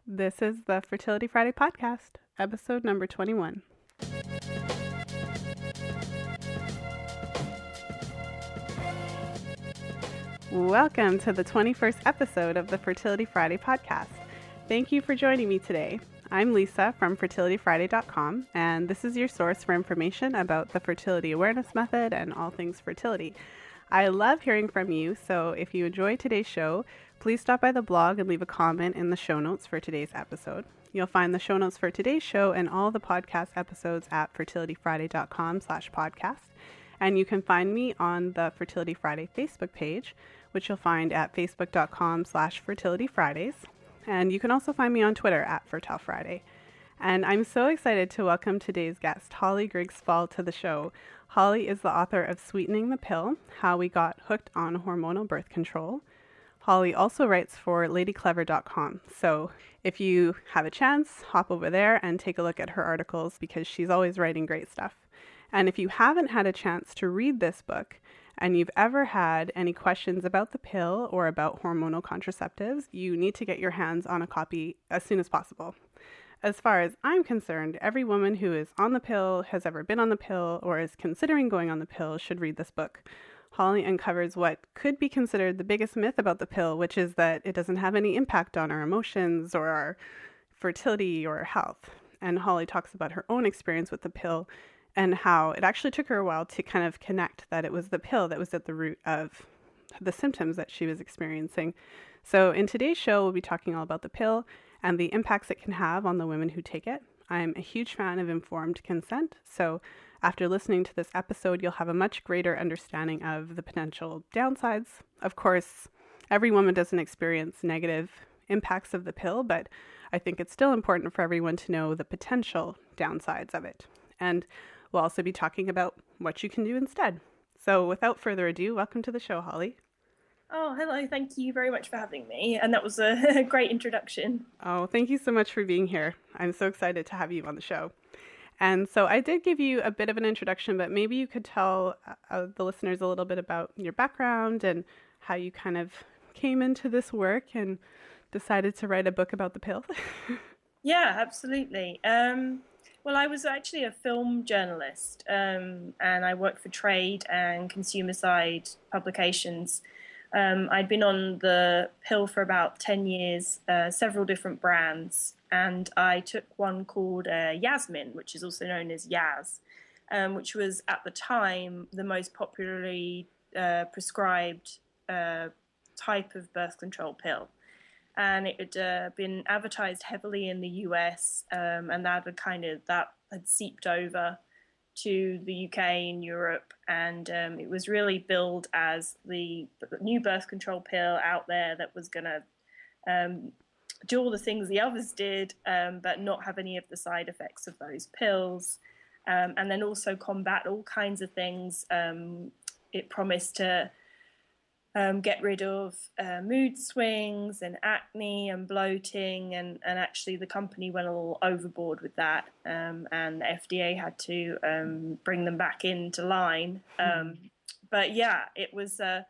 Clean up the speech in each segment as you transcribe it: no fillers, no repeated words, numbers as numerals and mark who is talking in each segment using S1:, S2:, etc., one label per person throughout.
S1: This is the Fertility Friday podcast, episode number 21. Welcome to the 21st episode of the Fertility Friday podcast. Thank you for joining me today. I'm Lisa from fertilityfriday.com, and this is your source for information about the fertility awareness method and all things fertility. I love hearing from you, so if you enjoy today's show, please stop by the blog and leave a comment in the show notes for today's episode. You'll find the show notes for today's show and all the podcast episodes at fertilityfriday.com/podcast. And you can find me on the Fertility Friday Facebook page, which you'll find at facebook.com/fertilityfridays. And you can also find me on Twitter at fertilefriday. And I'm so excited to welcome today's guest, Holly Grigg-Spall, to the show. Holly is the author of Sweetening the Pill, How We Got Hooked on Hormonal Birth Control. Holly also writes for ladyclever.com. So if you have a chance, hop over there and take a look at her articles because she's always writing great stuff. And if you haven't had a chance to read this book and you've ever had any questions about the pill or about hormonal contraceptives, you need to get your hands on a copy as soon as possible. As far as I'm concerned, every woman who is on the pill, has ever been on the pill, or is considering going on the pill should read this book. Holly uncovers what could be considered the biggest myth about the pill, which is that it doesn't have any impact on our emotions or our fertility or our health. And Holly talks about her own experience with the pill and how it actually took her a while to kind of connect that it was the pill that was at the root of the symptoms that she was experiencing. So in today's show, we'll be talking all about the pill and the impacts it can have on the women who take it. I'm a huge fan of informed consent, so after listening to this episode, you'll have a much greater understanding of the potential downsides. Of course, every woman doesn't experience negative impacts of the pill, but I think it's still important for everyone to know the potential downsides of it. And we'll also be talking about what you can do instead. So without further ado, welcome to the show, Holly.
S2: Oh, hello. Thank you very much for having me. And that was a great introduction.
S1: Oh, thank you so much for being here. I'm so excited to have you on the show. And so I did give you a bit of an introduction, but maybe you could tell the listeners a little bit about your background and how you kind of came into this work and decided to write a book about the pill.
S2: Yeah, absolutely. Well, I was actually a film journalist, and I worked for trade and consumer side publications. I'd been on the pill for about 10 years, several different brands, and I took one called Yasmin, which is also known as Yaz, which was at the time the most popularly prescribed type of birth control pill. And it had been advertised heavily in the US, and that had seeped over to the UK and Europe, and it was really billed as the new birth control pill out there that was going to do all the things the others did, but not have any of the side effects of those pills, and then also combat all kinds of things. It promised to get rid of mood swings and acne and bloating, and actually the company went a little overboard with that, and the FDA had to bring them back into line. But yeah, it was a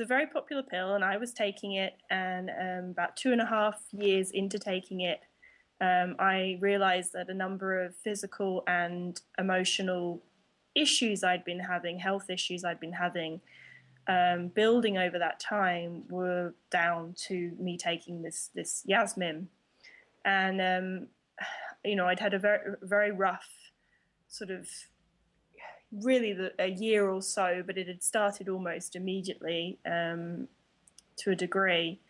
S2: very popular pill, and I was taking it, and about 2.5 years into taking it, I realized that a number of physical and emotional issues I'd been having, health issues I'd been having, building over that time were down to me taking this Yasmin. And I'd had a very, very rough sort of a year or so, but it had started almost immediately, to a degree,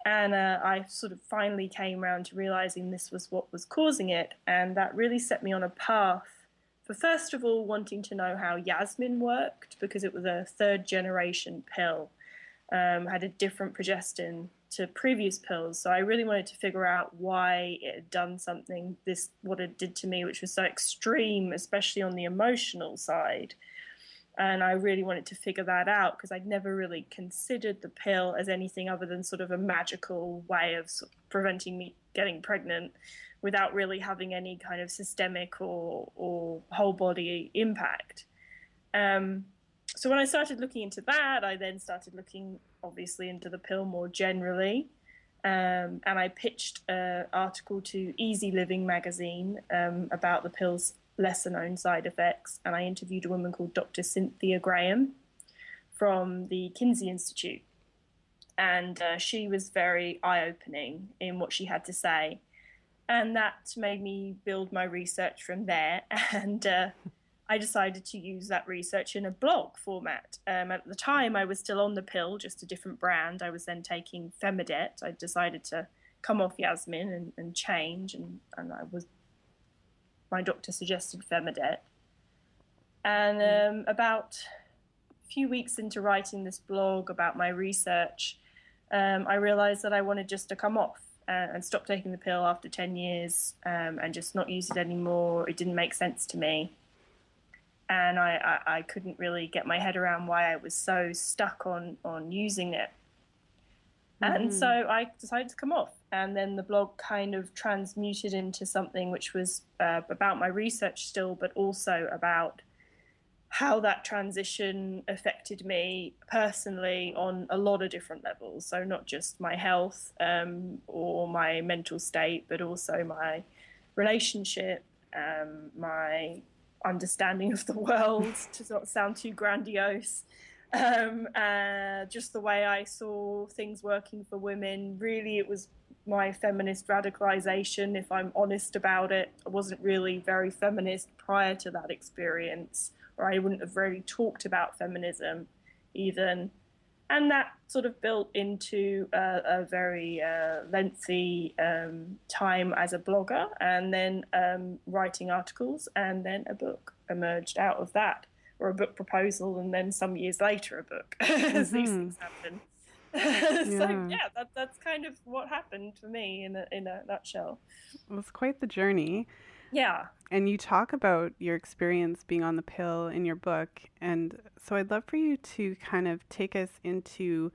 S2: and I sort of finally came around to realizing this was what was causing it, and that really set me on a path for, first of all, wanting to know how Yasmin worked, because it was a third generation pill, had a different progestin to previous pills. So I really wanted to figure out why it had done something, what it did to me, which was so extreme, especially on the emotional side. And I really wanted to figure that out because I'd never really considered the pill as anything other than sort of a magical way of preventing me getting pregnant without really having any kind of systemic or whole body impact. So when I started looking into that, I then started looking obviously into the pill more generally. And I pitched an article to Easy Living magazine about the pill's lesser known side effects. And I interviewed a woman called Dr. Cynthia Graham from the Kinsey Institute. And she was very eye-opening in what she had to say. And that made me build my research from there. And I decided to use that research in a blog format. At the time, I was still on the pill, just a different brand. I was then taking Femidet. I decided to come off Yasmin and change. And my doctor suggested Femidet. And about a few weeks into writing this blog about my research, I realized that I wanted just to come off and stop taking the pill after 10 years and just not use it anymore. It didn't make sense to me. And I couldn't really get my head around why I was so stuck on using it. Mm-hmm. And so I decided to come off. And then the blog kind of transmuted into something which was about my research still, but also about how that transition affected me personally on a lot of different levels. So not just my health or my mental state, but also my relationship, my understanding of the world, to not sound too grandiose, just the way I saw things working for women. Really, it was my feminist radicalization, if I'm honest about it. I wasn't really very feminist prior to that experience, or I wouldn't have really talked about feminism even. And that sort of built into a very lengthy time as a blogger, and then writing articles, and then a book emerged out of that, or a book proposal, and then some years later a book, as these things happen. So yeah, that's kind of what happened for me in a nutshell.
S1: It was quite the journey.
S2: Yeah.
S1: And you talk about your experience being on the pill in your book. And so I'd love for you to kind of take us into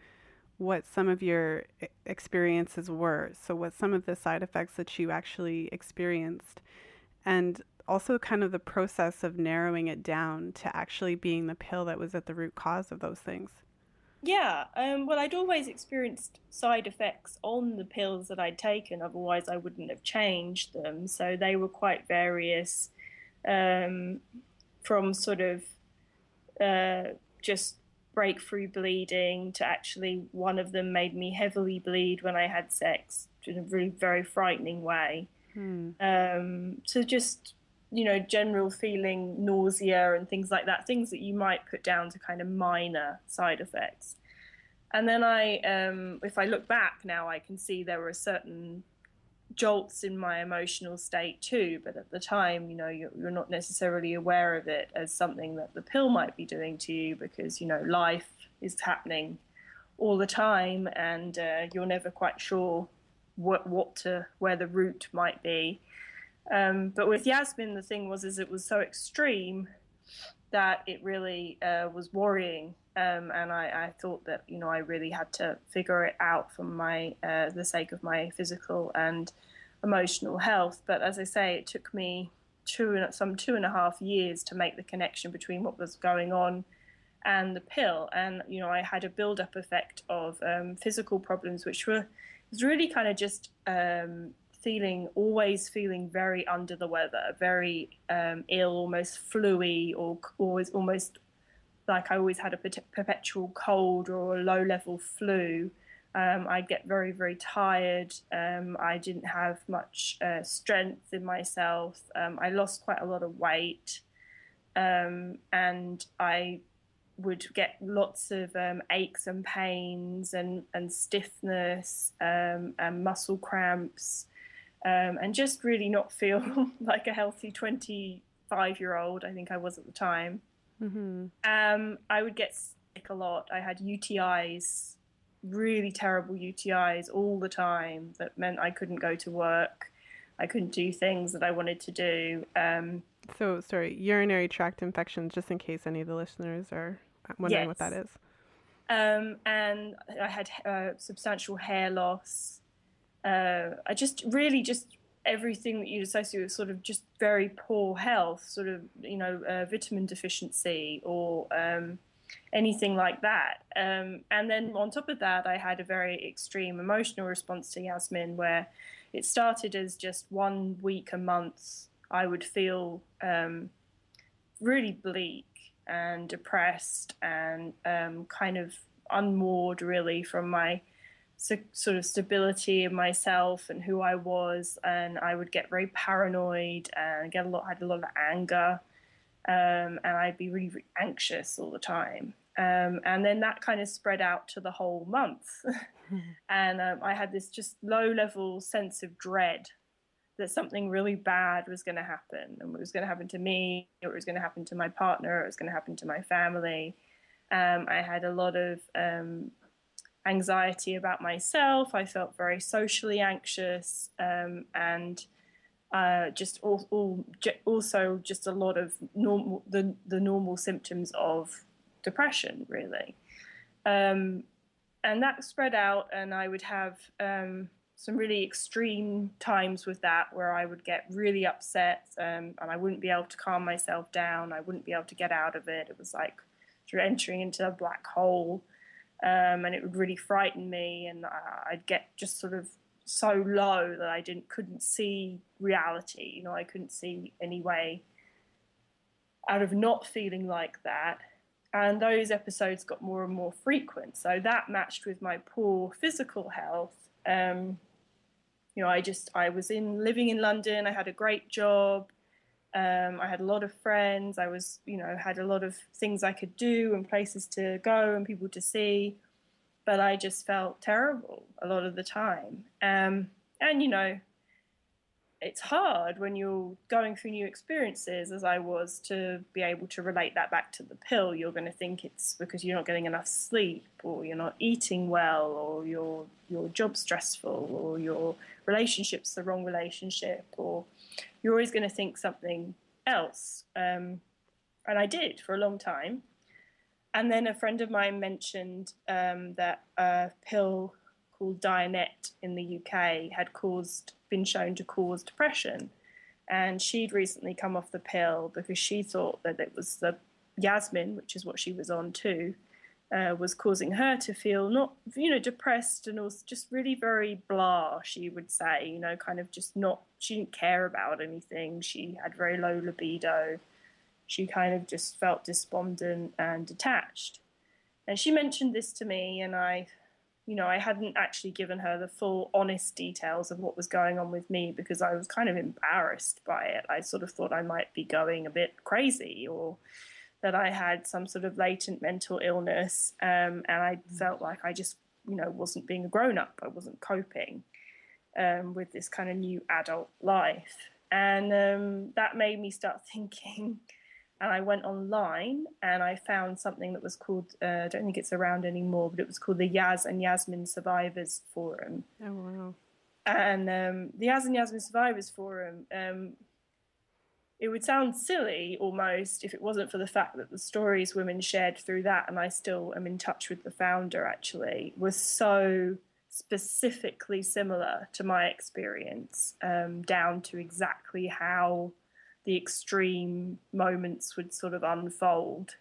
S1: what some of your experiences were. So what some of the side effects that you actually experienced, and also kind of the process of narrowing it down to actually being the pill that was at the root cause of those things.
S2: Yeah, well, I'd always experienced side effects on the pills that I'd taken, otherwise I wouldn't have changed them. So they were quite various, from sort of just breakthrough bleeding to actually one of them made me heavily bleed when I had sex in a really very frightening way. So just, general feeling nausea and things like that, things that you might put down to kind of minor side effects. And then if I look back now, I can see there were certain jolts in my emotional state too. But at the time, you're not necessarily aware of it as something that the pill might be doing to you, because, life is happening all the time, and you're never quite sure where the root might be. But with Yasmin, the thing was it was so extreme that it really was worrying, and I thought that I really had to figure it out for the sake of my physical and emotional health. But as I say, it took me some 2.5 years to make the connection between what was going on and the pill, and I had a build-up effect of physical problems, which was really kind of just always feeling very under the weather, very ill, almost flu-y, or almost like I always had a perpetual cold or a low-level flu. I'd get very, very tired. I didn't have much strength in myself. I lost quite a lot of weight, and I would get lots of aches and pains and stiffness and muscle cramps. And just really not feel like a healthy 25-year-old, I think I was at the time. I would get sick a lot. I had UTIs, really terrible UTIs all the time, that meant I couldn't go to work. I couldn't do things that I wanted to do.
S1: So, sorry, urinary tract infections, just in case any of the listeners are wondering what that is.
S2: And I had substantial hair loss. I just everything that you'd associate with sort of just very poor health, sort of, vitamin deficiency, or anything like that. And then on top of that, I had a very extreme emotional response to Yasmin, where it started as just 1 week a month. I would feel really bleak and depressed and kind of unmoored, really, from my sort of stability of myself and who I was. And I would get very paranoid and had a lot of anger. And I'd be really, really anxious all the time. And then that kind of spread out to the whole month. And I had this just low-level sense of dread that something really bad was going to happen, and it was going to happen to me, or it was going to happen to my partner, or it was going to happen to my family. I had a lot of anxiety about myself. I felt very socially anxious, and also just a lot of the normal symptoms of depression, really. And that spread out, and I would have some really extreme times with that, where I would get really upset, and I wouldn't be able to calm myself down. I wouldn't be able to get out of it. It was like sort of entering into a black hole, and it would really frighten me, and I'd get just sort of so low that I couldn't see reality. You know, I couldn't see any way out of not feeling like that. And those episodes got more and more frequent. So that matched with my poor physical health. You know, I was living in London. I had a great job. I had a lot of friends. I was, you know, had a lot of things I could do and places to go and people to see. But I just felt terrible a lot of the time. And, you know, it's hard when you're going through new experiences, as I was, to be able to relate that back to the pill. You're going to think it's because you're not getting enough sleep, or you're not eating well, or your job's stressful, or your relationship's the wrong relationship, or you're always going to think something else. And I did for a long time. And then a friend of mine mentioned that a pill called Dianet in the UK had been shown to cause depression. And she'd recently come off the pill because she thought that it was the Yasmin, which is what she was on too, was causing her to feel not, you know, depressed, and also just really very blah, she would say, you know, kind of just not, she didn't care about anything. She had very low libido. She kind of just felt despondent and detached. And she mentioned this to me, and I hadn't actually given her the full honest details of what was going on with me because I was kind of embarrassed by it. I sort of thought I might be going a bit crazy, or that I had some sort of latent mental illness. And I felt like I just, you know, wasn't being a grown-up. I wasn't coping with this kind of new adult life. And that made me start thinking. And I went online and I found something that was called, I don't think it's around anymore, but it was called the Yaz and Yasmin Survivors Forum.
S1: Oh, wow.
S2: And the Yaz and Yasmin Survivors Forum, it would sound silly almost if it wasn't for the fact that the stories women shared through that, and I still am in touch with the founder actually, was so specifically similar to my experience, down to exactly how the extreme moments would sort of unfold.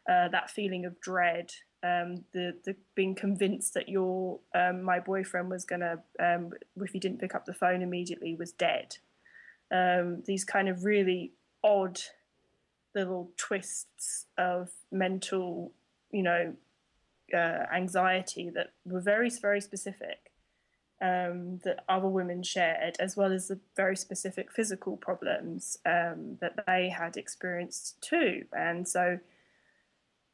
S2: That feeling of dread, the being convinced that my boyfriend was gonna, if he didn't pick up the phone immediately, was dead. These kind of really odd little twists of mental, you know, anxiety that were very, very specific. That other women shared, as well as the very specific physical problems that they had experienced too. And so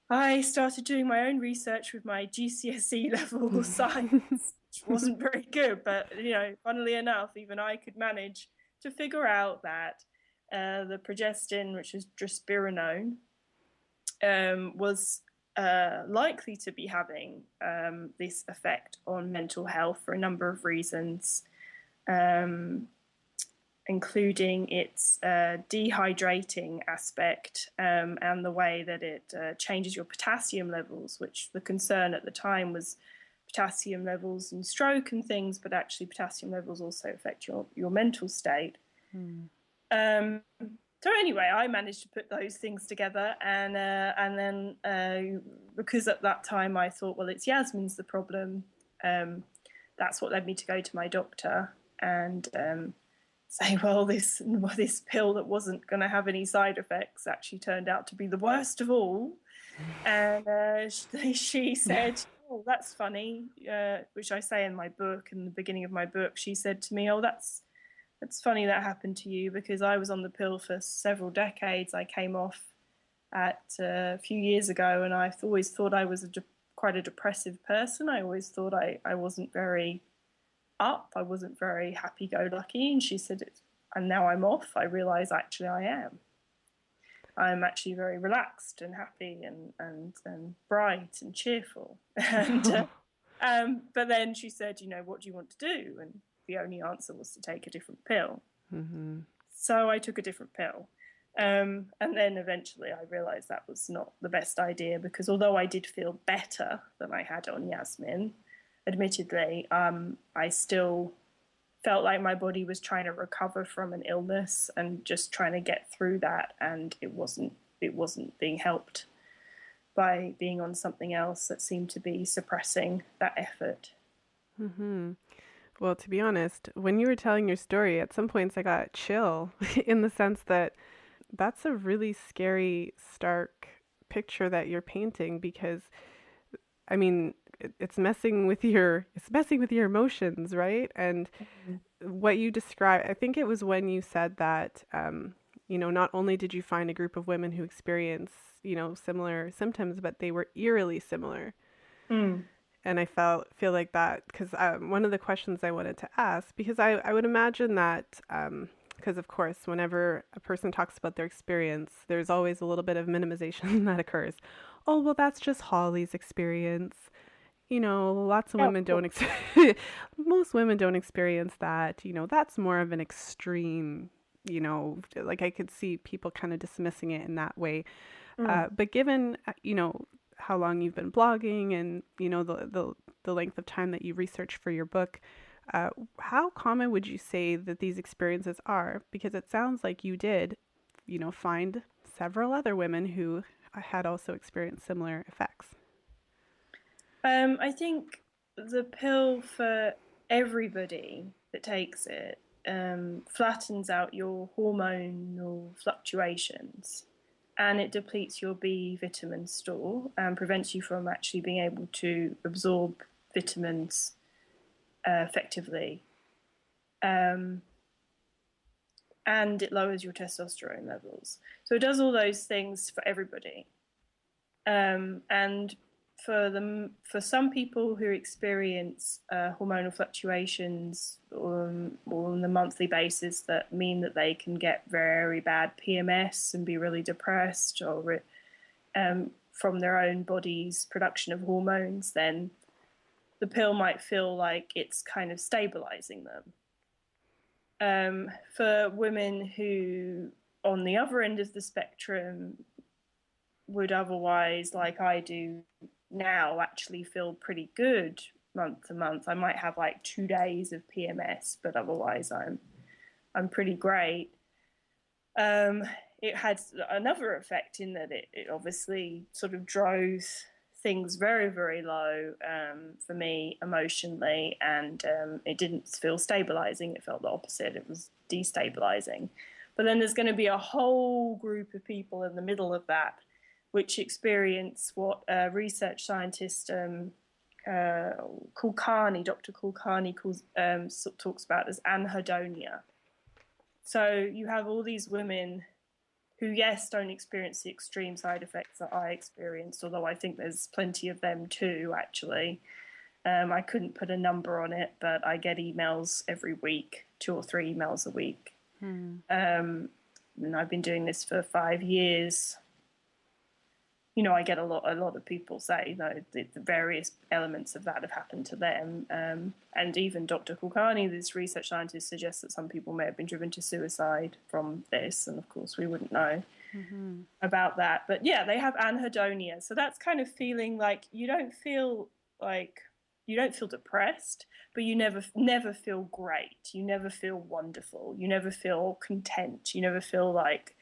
S2: I started doing my own research with my GCSE level science, which wasn't very good, but, you know, funnily enough, even I could manage to figure out that the progestin, which is drospirenone, was likely to be having this effect on mental health for a number of reasons, including its dehydrating aspect, and the way that it changes your potassium levels, which the concern at the time was potassium levels in stroke and things, but actually potassium levels also affect your mental state. So anyway, I managed to put those things together, and then because at that time I thought, well, it's Yasmin's the problem. That's what led me to go to my doctor and say, well, this pill that wasn't going to have any side effects actually turned out to be the worst of all. And she said, oh, that's funny, which I say in my book, in the beginning of my book. She said to me, oh, that's funny that happened to you, because I was on the pill for several decades. I came off a few years ago, and I've always thought I was quite a depressive person. I always thought I wasn't very up. I wasn't very happy-go-lucky. And she said, and now I'm off, I realise actually I am. I'm actually very relaxed and happy and bright and cheerful. And but then she said, what do you want to do? And the only answer was to take a different pill.
S1: Mm-hmm.
S2: So I took a different pill. And then eventually I realised that was not the best idea, because although I did feel better than I had on Yasmin, admittedly, I still felt like my body was trying to recover from an illness and just trying to get through that, and it wasn't being helped by being on something else that seemed to be suppressing that effort.
S1: Mm-hmm. Well, to be honest, when you were telling your story, at some points I got chill in the sense that that's a really scary, stark picture that you're painting, because, I mean, it's messing with your emotions, right? And what you described, I think it was when you said that, not only did you find a group of women who experience, similar symptoms, but they were eerily similar.
S2: Mm.
S1: And I feel like that, because one of the questions I wanted to ask, because I would imagine that, because of course, whenever a person talks about their experience, there's always a little bit of minimization that occurs. Oh, well, that's just Holly's experience. Lots of women don't, most women don't experience that. That's more of an extreme, like I could see people kind of dismissing it in that way. But given, how long you've been blogging and, the length of time that you researched for your book, how common would you say that these experiences are? Because it sounds like you did, find several other women who had also experienced similar effects.
S2: I think the pill for everybody that takes it flattens out your hormonal fluctuations, and it depletes your B vitamin store and prevents you from actually being able to absorb vitamins effectively. And it lowers your testosterone levels. So it does all those things for everybody. And for some people who experience hormonal fluctuations on the monthly basis that mean that they can get very bad PMS and be really depressed, or from their own body's production of hormones, then the pill might feel like it's kind of stabilizing them. For women who, on the other end of the spectrum, would otherwise, like I do now, actually feel pretty good month to month. I might have like 2 days of PMS, but otherwise I'm pretty great. It had another effect in that it obviously sort of drove things very, very low for me emotionally, and it didn't feel stabilizing. It felt the opposite. It was destabilizing. But then there's going to be a whole group of people in the middle of that which experience what a research scientist Kulkarni, Dr. Kulkarni, talks about as anhedonia. So you have all these women who, yes, don't experience the extreme side effects that I experienced, although I think there's plenty of them too, actually. I couldn't put a number on it, but I get emails every week, 2 or 3 emails a week. And I've been doing this for 5 years. I get a lot of people say, the various elements of that have happened to them. And even Dr. Kulkarni, this research scientist, suggests that some people may have been driven to suicide from this. And of course, we wouldn't know about that. But yeah, they have anhedonia. So that's kind of feeling like you don't feel depressed, but you never feel great. You never feel wonderful. You never feel content. You never feel like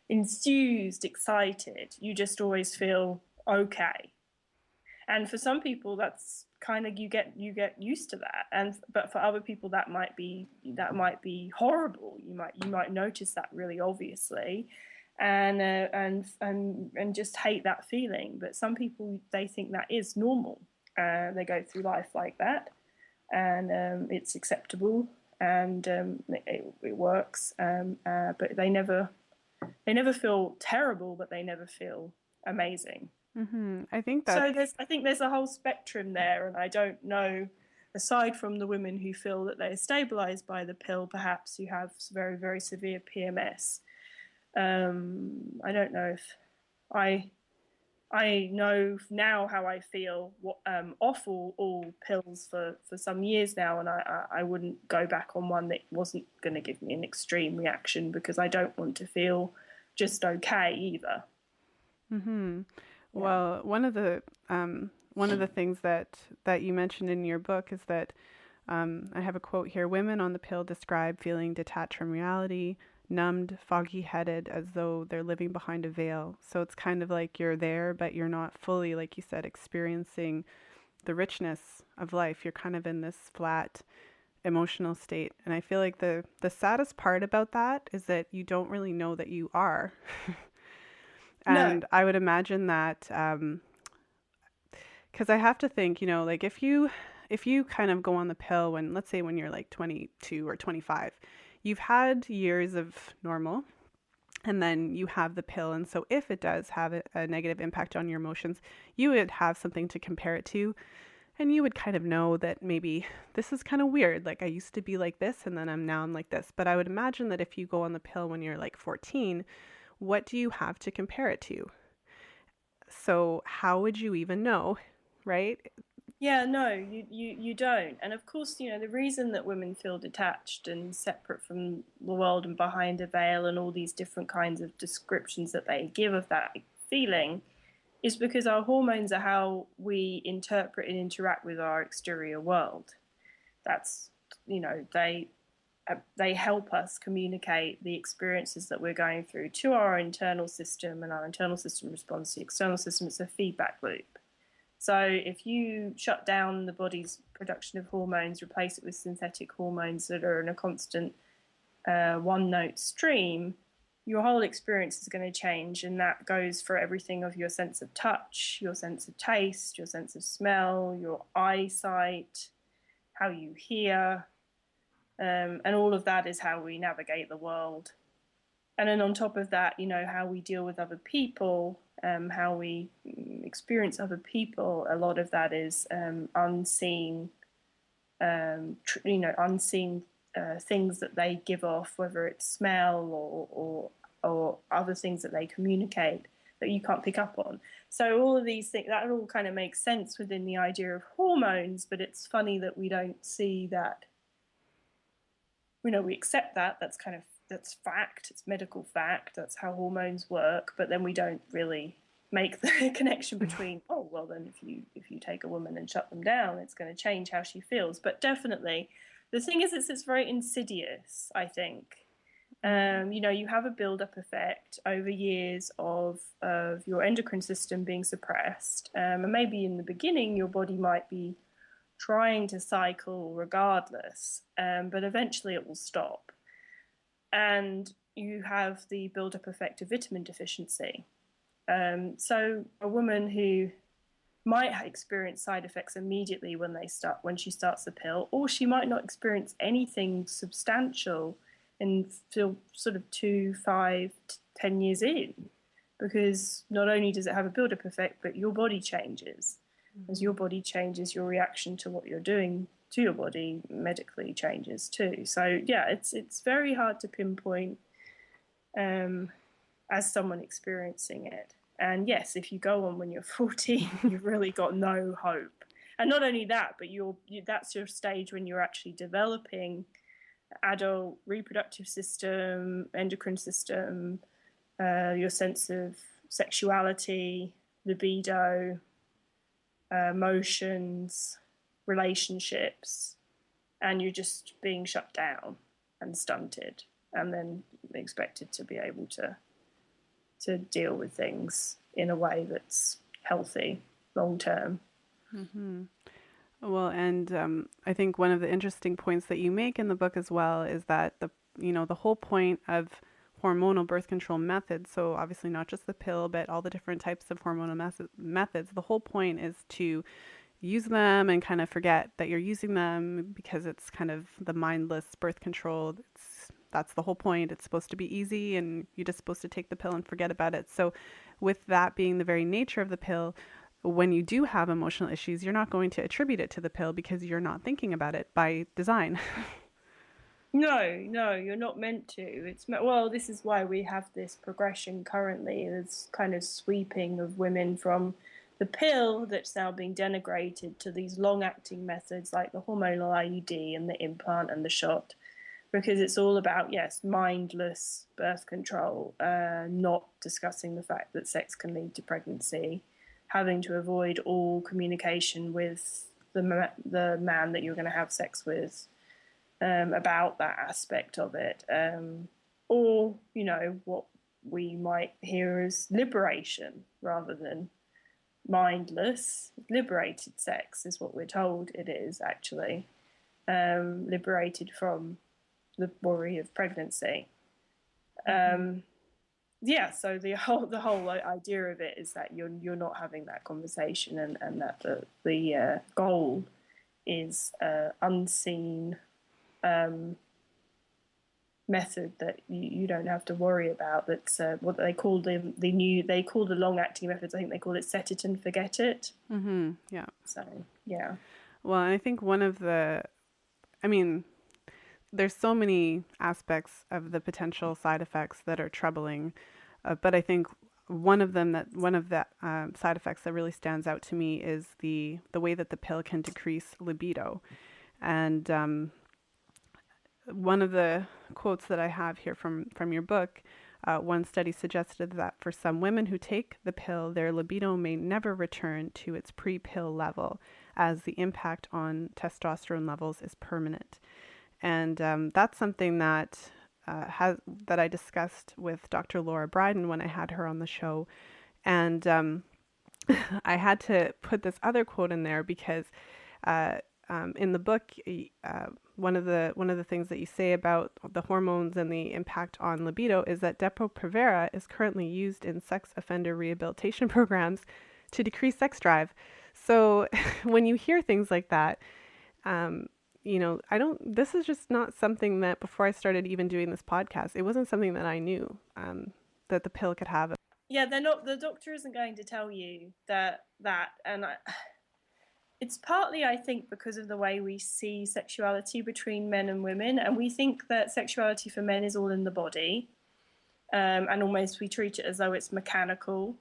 S2: enthused, excited. You just always feel okay. And for some people, that's kind of, you get used to that, and but for other people that might be horrible. You might notice that really obviously, and just hate that feeling. But some people, they think that is normal. They go through life like that, and it's acceptable, and it works. But they never feel terrible, but they never feel amazing.
S1: I think
S2: So
S1: that's
S2: I think there's a whole spectrum there, and I don't know, aside from the women who feel that they're stabilized by the pill, perhaps who have very, very severe PMS. I don't know if I know now how I feel off all pills for some years now, and I wouldn't go back on one that wasn't going to give me an extreme reaction, because I don't want to feel just okay either. Yeah.
S1: well, one of the things that you mentioned in your book is that I have a quote here: "Women on the pill describe feeling detached from reality, numbed, foggy-headed, as though they're living behind a veil." So it's kind of like you're there, but you're not fully, like you said, experiencing the richness of life. You're kind of in this flat emotional state. And I feel like the saddest part about that is that you don't really know that you are.
S2: No.
S1: And I would imagine that, because I have to think, like if you kind of go on the pill when, let's say when you're like 22 or 25, you've had years of normal, and then you have the pill. And so if it does have a negative impact on your emotions, you would have something to compare it to. And you would kind of know that maybe this is kind of weird. Like I used to be like this, and then I'm like this. But I would imagine that if you go on the pill when you're like 14, what do you have to compare it to? So how would you even know, right?
S2: Yeah, no, you don't. And of course, the reason that women feel detached and separate from the world and behind a veil and all these different kinds of descriptions that they give of that feeling is because our hormones are how we interpret and interact with our exterior world. That's, they help us communicate the experiences that we're going through to our internal system, and our internal system responds to the external system. It's a feedback loop. So if you shut down the body's production of hormones, replace it with synthetic hormones that are in a constant one-note stream, your whole experience is going to change. And that goes for everything of your sense of touch, your sense of taste, your sense of smell, your eyesight, how you hear. And all of that is how we navigate the world. And then on top of that, how we deal with other people, how we experience other people. A lot of that is unseen, unseen things that they give off, whether it's smell or other things that they communicate that you can't pick up on. So all of these things, that all kind of makes sense within the idea of hormones, but it's funny that we don't see that. We accept that. That's fact. It's medical fact. That's how hormones work. But then we don't really make the connection between, oh, well, then if you take a woman and shut them down, it's going to change how she feels. But definitely, the thing is, it's very insidious, I think. You have a build-up effect over years of your endocrine system being suppressed. And maybe in the beginning, your body might be trying to cycle regardless, but eventually it will stop. And you have the build-up effect of vitamin deficiency. So a woman who might experience side effects immediately when she starts the pill, or she might not experience anything substantial until sort of 2, 5, 10 years in, because not only does it have a build-up effect, but your body changes. As your body changes, your reaction to what you're doing to your body medically changes too. So yeah, it's very hard to pinpoint as someone experiencing it. And yes, if you go on when you're 14, you've really got no hope. And not only that, but that's your stage when you're actually developing adult reproductive system, endocrine system, your sense of sexuality, libido, emotions, relationships, and you're just being shut down and stunted, and then expected to be able to deal with things in a way that's healthy long term.
S1: Mm-hmm. Well, and I think one of the interesting points that you make in the book as well is that the whole point of hormonal birth control methods, so obviously not just the pill, but all the different types of hormonal methods, the whole point is to use them and kind of forget that you're using them, because it's kind of the mindless birth control. That's the whole point. It's supposed to be easy and you're just supposed to take the pill and forget about it. So with that being the very nature of the pill, when you do have emotional issues, you're not going to attribute it to the pill because you're not thinking about it by design.
S2: No, you're not meant to. Well, this is why we have this progression currently, this kind of sweeping of women from the pill that's now being denigrated to these long-acting methods like the hormonal IUD and the implant and the shot, because it's all about, yes, mindless birth control, not discussing the fact that sex can lead to pregnancy, having to avoid all communication with the man that you're going to have sex with, about that aspect of it, or what we might hear as liberation rather than mindless. Liberated sex is what we're told it is, actually, liberated from the worry of pregnancy. So the whole idea of it is that you're not having that conversation, and that the goal is unseen method that you don't have to worry about. That's what they call the long acting methods. I think they call it set it and forget it.
S1: Mm-hmm. Yeah.
S2: So yeah.
S1: Well, I think there's so many aspects of the potential side effects that are troubling, but I think one of the side effects that really stands out to me is the way that the pill can decrease libido. And one of the quotes that I have here from your book, one study suggested that for some women who take the pill, their libido may never return to its pre-pill level, as the impact on testosterone levels is permanent. And that's something that I discussed with Dr. Laura Bryden when I had her on the show. And I had to put this other quote in there because in the book, one of the things that you say about the hormones and the impact on libido is that Depo-Provera is currently used in sex offender rehabilitation programs to decrease sex drive. So when you hear things like that, this is just not something that before I started even doing this podcast, it wasn't something that I knew that the pill could have.
S2: Yeah, the doctor isn't going to tell you that, and it's partly, I think, because of the way we see sexuality between men and women, and we think that sexuality for men is all in the body, and almost we treat it as though it's mechanical,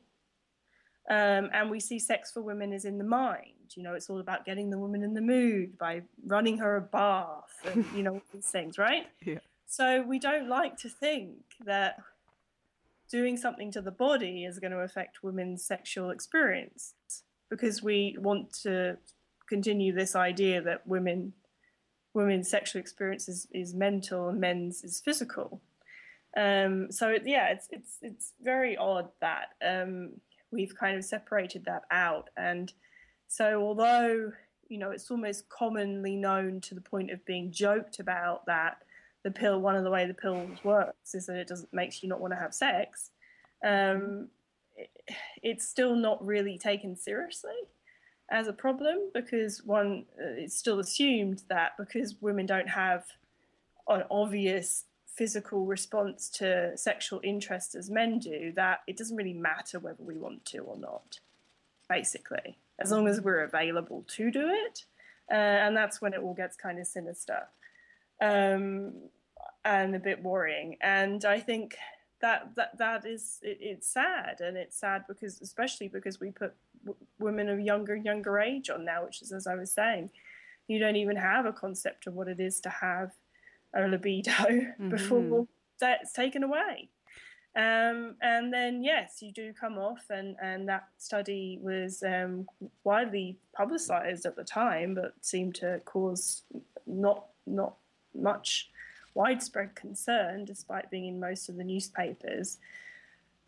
S2: and we see sex for women is in the mind. It's all about getting the woman in the mood by running her a bath and, all these things, right?
S1: Yeah.
S2: So we don't like to think that doing something to the body is going to affect women's sexual experience, because we want to continue this idea that women's sexual experience is mental and men's is physical. It's very odd that we've kind of separated that out. And so although, it's almost commonly known to the point of being joked about that one of the way the pill works is that it makes you not want to have sex, it's still not really taken seriously as a problem, because it's still assumed that because women don't have an obvious physical response to sexual interest as men do, that it doesn't really matter whether we want to or not, basically, as long as we're available to do it. And that's when it all gets kind of sinister and a bit worrying. And I think that is, it's sad, and it's sad especially because we put women of younger age on now, which is, as I was saying, you don't even have a concept of what it is to have a libido before that's taken away. And then, yes, you do come off, and that study was widely publicized at the time, but seemed to cause not much widespread concern, despite being in most of the newspapers,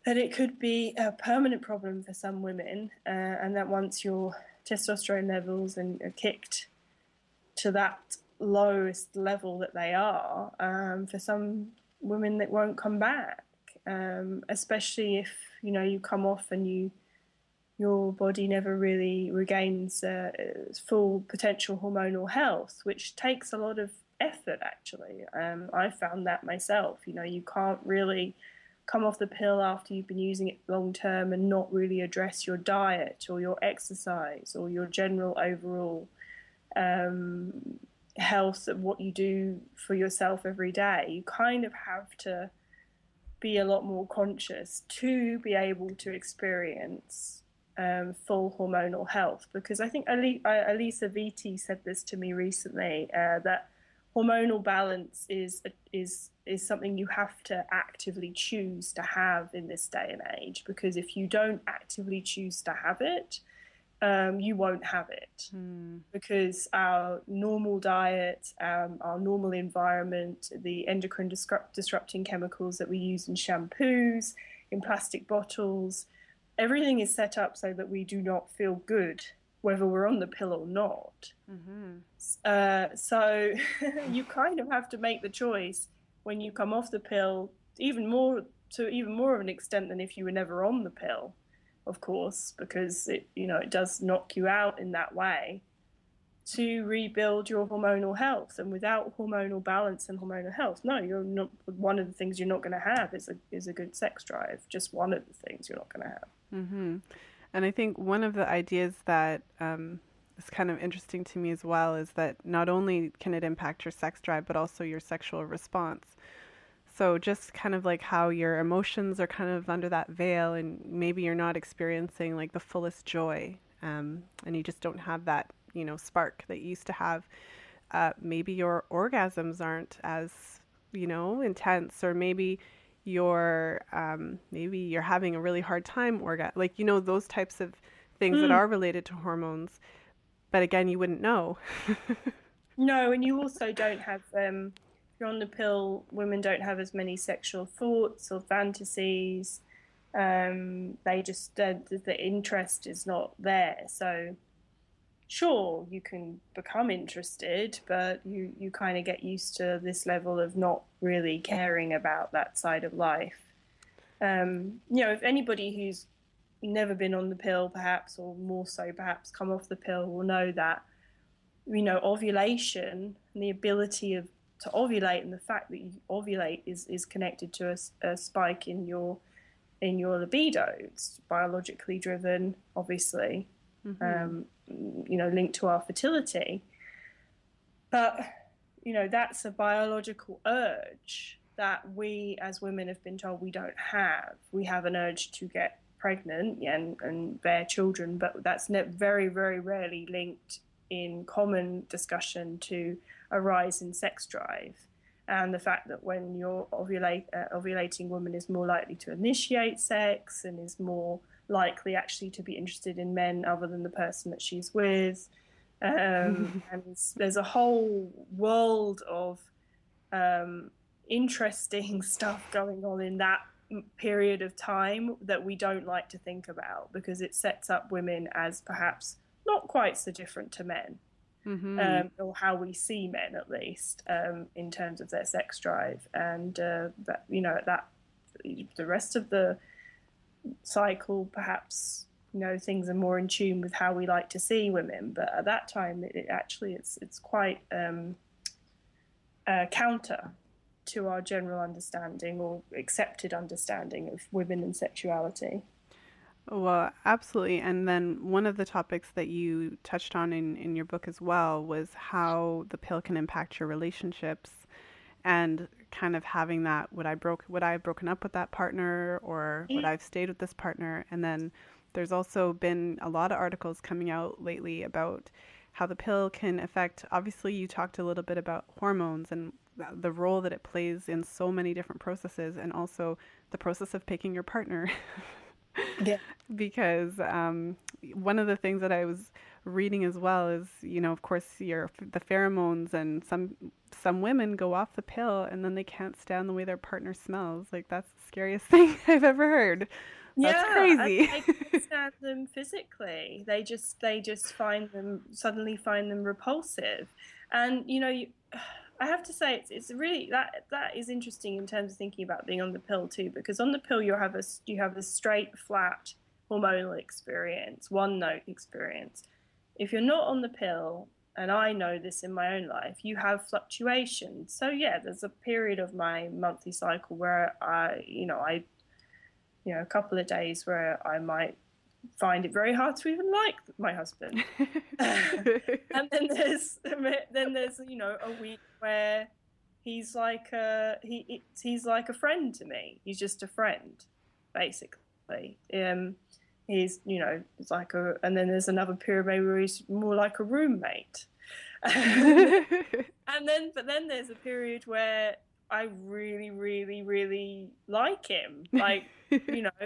S2: that it could be a permanent problem for some women, and that once you're testosterone levels and are kicked to that lowest level that they are, for some women that won't come back, especially if, you know, you come off and your body never really regains full potential hormonal health, which takes a lot of effort, actually. I found that myself. You know, you can't really come off the pill after you've been using it long term and not really address your diet or your exercise or your general overall health of what you do for yourself every day. You kind of have to be a lot more conscious to be able to experience full hormonal health, because I think Elisa Vitti said this to me recently, that hormonal balance is something you have to actively choose to have in this day and age, because if you don't actively choose to have it, you won't have it, because our normal diet, our normal environment, the endocrine disrupting chemicals that we use in shampoos, in plastic bottles, everything is set up so that we do not feel good, whether we're on the pill or not. So you kind of have to make the choice when you come off the pill, even more of an extent than if you were never on the pill, of course, because it does knock you out in that way, to rebuild your hormonal health. And without hormonal balance and hormonal health, no, you're not. One of the things you're not going to have is a good sex drive. Just one of the things you're not going to have.
S1: And I think one of the ideas that is kind of interesting to me as well is that not only can it impact your sex drive, but also your sexual response. So just kind of like how your emotions are kind of under that veil, and maybe you're not experiencing like the fullest joy, and you just don't have that, spark that you used to have. Maybe your orgasms aren't as, intense, or maybe you're having a really hard time those types of things that are related to hormones. But again, you wouldn't know.
S2: No, and you also don't have, if you're on the pill, women don't have as many sexual thoughts or fantasies. They just, the interest is not there. So sure, you can become interested, but you kind of get used to this level of not really caring about that side of life. If anybody who's never been on the pill, perhaps, or more so perhaps come off the pill, will know that, ovulation and the ability to ovulate, and the fact that you ovulate is connected to a spike in your libido. It's biologically driven, obviously. Linked to our fertility. But, that's a biological urge that we as women have been told we don't have. We have an urge to get pregnant and bear children, but that's very, very rarely linked in common discussion to a rise in sex drive. And the fact that when you're ovulating woman is more likely to initiate sex and is more likely actually to be interested in men other than the person that she's with. And there's a whole world of interesting stuff going on in that period of time that we don't like to think about, because it sets up women as perhaps not quite so different to men, or how we see men, at least, in terms of their sex drive. And that the rest of the cycle, perhaps, things are more in tune with how we like to see women. But at that time, it's quite counter to our general understanding or accepted understanding of women and sexuality.
S1: Well, absolutely. And then one of the topics that you touched on in your book as well was how the pill can impact your relationships, and kind of having that, would I have broken up with that partner, or would I have stayed with this partner? And then there's also been a lot of articles coming out lately about how the pill can affect, obviously you talked a little bit about hormones and the role that it plays in so many different processes, and also the process of picking your partner.
S2: Yeah.
S1: Because one of the things that I was reading as well is, of course, the pheromones, and some women go off the pill and then they can't stand the way their partner smells. Like, that's the scariest thing I've ever heard. That's
S2: Yeah, and
S1: crazy.
S2: they can't stand them physically. They just suddenly find them repulsive. And I have to say it's really that is interesting in terms of thinking about being on the pill too, because on the pill you have a straight, flat hormonal experience, one note experience. If you're not on the pill, and I know this in my own life, you have fluctuations. So yeah, there's a period of my monthly cycle where a couple of days where I might find it very hard to even like my husband. And then there's a week where he's like he's like a friend to me. He's just a friend, basically. It's like and then there's another period maybe where he's more like a roommate. But then there's a period where I really, really, really like him. Like,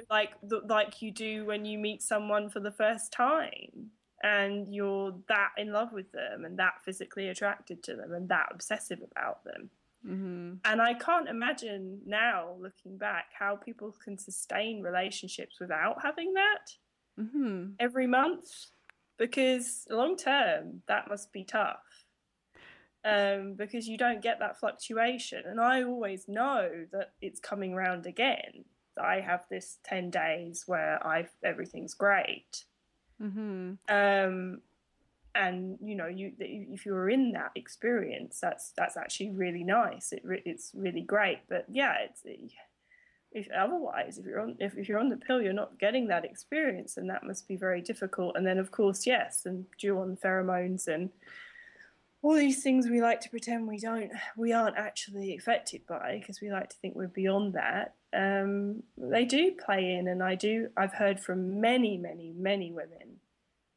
S2: like you do when you meet someone for the first time and you're that in love with them and that physically attracted to them and that obsessive about them.
S1: Mm-hmm.
S2: And I can't imagine now, looking back, how people can sustain relationships without having that every month, because long term, that must be tough. Because you don't get that fluctuation. And I always know that it's coming round again. I have this 10 days where everything's great.
S1: Mm-hmm.
S2: And if you're in that experience, that's actually really nice. It's really great. But yeah, if you're on the pill, you're not getting that experience, and that must be very difficult. And then of course, yes, and due on pheromones and all these things we like to pretend we aren't actually affected by, because we like to think we're beyond that. They do play in, and I've heard from many, many, many women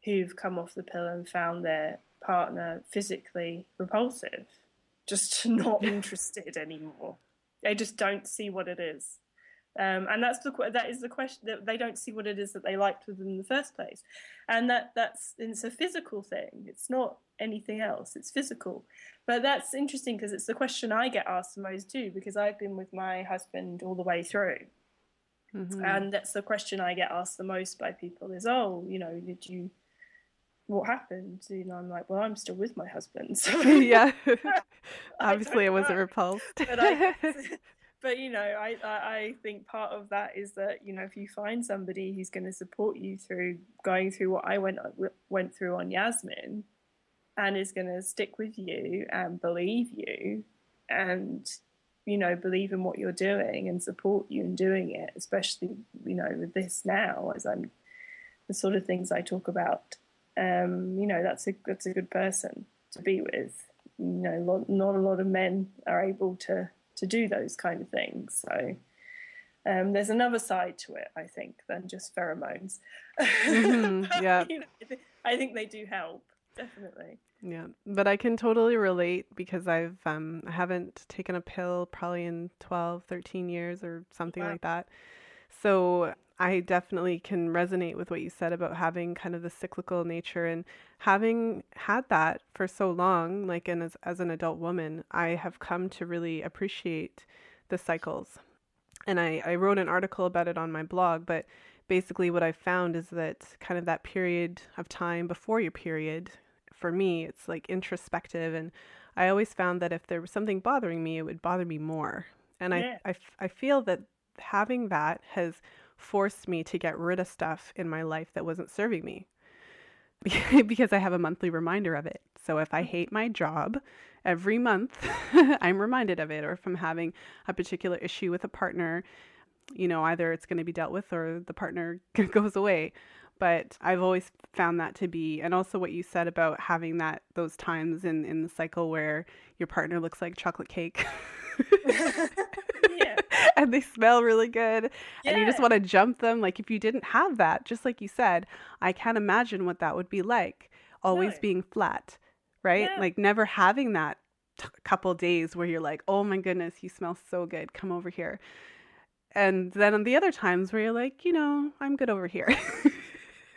S2: who've come off the pill and found their partner physically repulsive, just not interested anymore. They just don't see what it is. And that is the question, that they don't see what it is that they liked with them in the first place. And it's a physical thing. It's not anything else. It's physical. But that's interesting because it's the question I get asked the most too, because I've been with my husband all the way through. Mm-hmm. And that's the question I get asked the most by people is, what happened? I'm like, well, I'm still with my husband. So
S1: yeah. Obviously I wasn't repulsed.
S2: But I think part of that is that if you find somebody who's going to support you through going through what I went through on Yasmin, and is going to stick with you and believe you, and believe in what you're doing and support you in doing it, especially with this now, as I'm the sort of things I talk about. That's a good person to be with. Not a lot of men are able to do those kind of things. So there's another side to it, I think, than just pheromones.
S1: Mm-hmm. Yeah.
S2: I think they do help, definitely.
S1: Yeah, but I can totally relate because I haven't taken a pill probably in 12, 13 years or something like that. So I definitely can resonate with what you said about having kind of the cyclical nature, and having had that for so long, like, and as an adult woman, I have come to really appreciate the cycles. And I wrote an article about it on my blog, but basically what I found is that kind of that period of time before your period, for me, it's like introspective. And I always found that if there was something bothering me, it would bother me more. And I feel that having that has forced me to get rid of stuff in my life that wasn't serving me because I have a monthly reminder of it. So if I hate my job, every month I'm reminded of it. Or if I'm having a particular issue with a partner, either it's going to be dealt with or the partner goes away. But I've always found that to be, and also what you said about having those times in the cycle where your partner looks like chocolate cake.
S2: Yeah.
S1: And they smell really good, and you just want to jump them. Like, if you didn't have that, just like you said, I can't imagine what that would be like, always being flat, right?
S2: Yeah.
S1: Like never having that couple days where you're like, oh my goodness, you smell so good, come over here. And then on the other times where you're like, I'm good over here.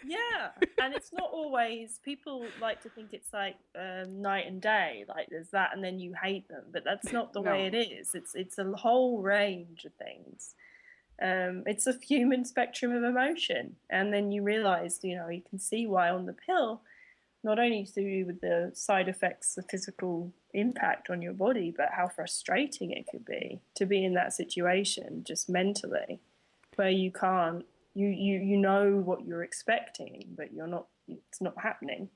S2: Yeah, and it's not always, people like to think it's like night and day, like there's that and then you hate them, but that's not the way it
S1: No.
S2: is. It's a whole range of things. It's a human spectrum of emotion, and then you realize, you can see why on the pill, not only to do with the side effects, the physical impact on your body, but how frustrating it could be to be in that situation just mentally, where you can't, you know what you're expecting, but you're not, it's not happening.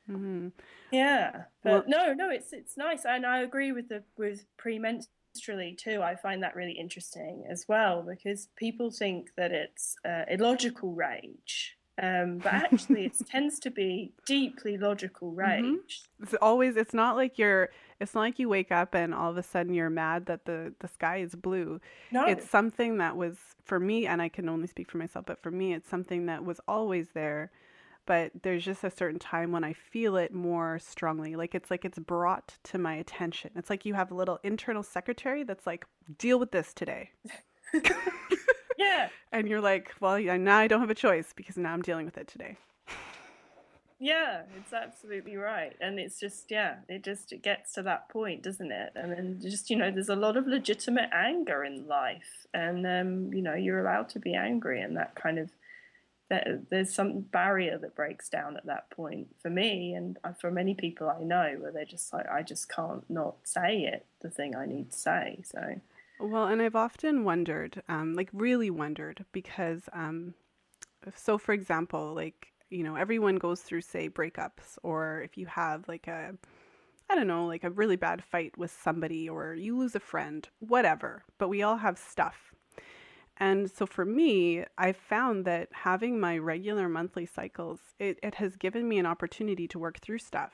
S1: Hmm.
S2: Yeah,
S1: Well,
S2: but no, it's nice, and I agree with the with premenstrually too. I find that really interesting as well, because people think that it's illogical rage, but actually it tends to be deeply logical
S1: hmm
S2: rage.
S1: it's not like it's not like you wake up and all of a sudden you're mad that the sky is blue. It's
S2: No,
S1: something that was, for me, and I can only speak for myself, but for me, it's something that was always there. But there's just a certain time when I feel it more strongly. Like it's brought to my attention. It's like you have a little internal secretary that's like, deal with this today.
S2: yeah,
S1: And you're like, well, yeah, now I don't have a choice because now I'm dealing with it today.
S2: yeah, it's absolutely right. And it's just, yeah, it gets to that point, doesn't it? And then just, there's a lot of legitimate anger in life. And, you're allowed to be angry, and that kind of, there's some barrier that breaks down at that point for me, and for many people I know, where they're just like, I just can't not say it, the thing I need to say. So,
S1: Well, and I've often wondered, like really wondered, because, so for example, like, everyone goes through, say, breakups, or if you have like I don't know, like a really bad fight with somebody, or you lose a friend, whatever, but we all have stuff. And so for me, I found that having my regular monthly cycles, it has given me an opportunity to work through stuff.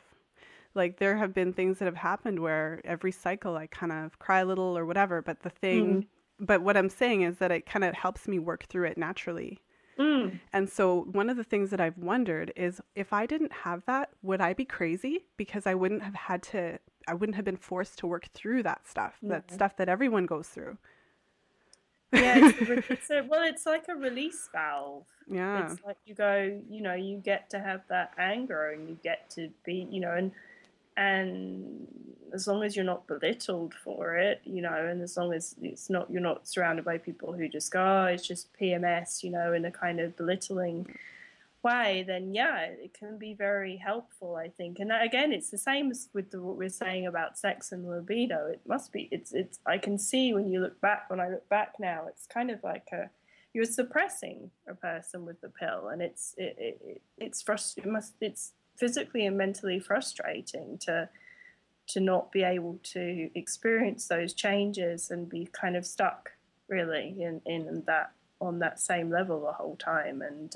S1: Like there have been things that have happened where every cycle I kind of cry a little or whatever,
S2: mm,
S1: but what I'm saying is that it kind of helps me work through it naturally.
S2: mm,
S1: And so one of the things that I've wondered is if I didn't have that, would I be crazy? Because I wouldn't have been forced to work through that
S2: no.
S1: stuff that everyone goes through.
S2: Yeah, it's like a release valve.
S1: Yeah.
S2: It's like you go, you get to have that anger, and you get to be, and as long as you're not belittled for it, and as long as you're not surrounded by people who just go, oh, it's just PMS, in a kind of belittling way, then yeah, it can be very helpful, I think. And that, again, it's the same as with what we're saying about sex and libido. It must be. It's. I can see when you look back. When I look back now, it's kind of like you're suppressing a person with the pill, and it's physically and mentally frustrating to not be able to experience those changes and be kind of stuck really in that, on that same level the whole time. And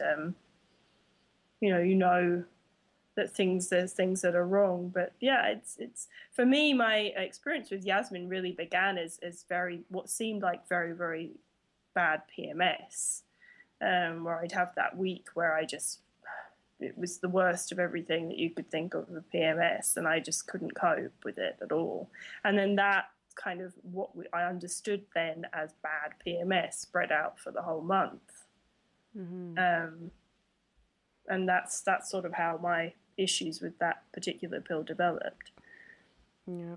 S2: that there's things that are wrong. But yeah, it's for me, my experience with Yasmin really began as very, what seemed like very, very bad PMS, where I'd have that week where it was the worst of everything that you could think of with PMS, and I just couldn't cope with it at all. And then that kind of I understood then as bad PMS spread out for the whole month.
S1: Hmm.
S2: Um, and that's sort of how my issues with that particular pill developed.
S1: Yeah.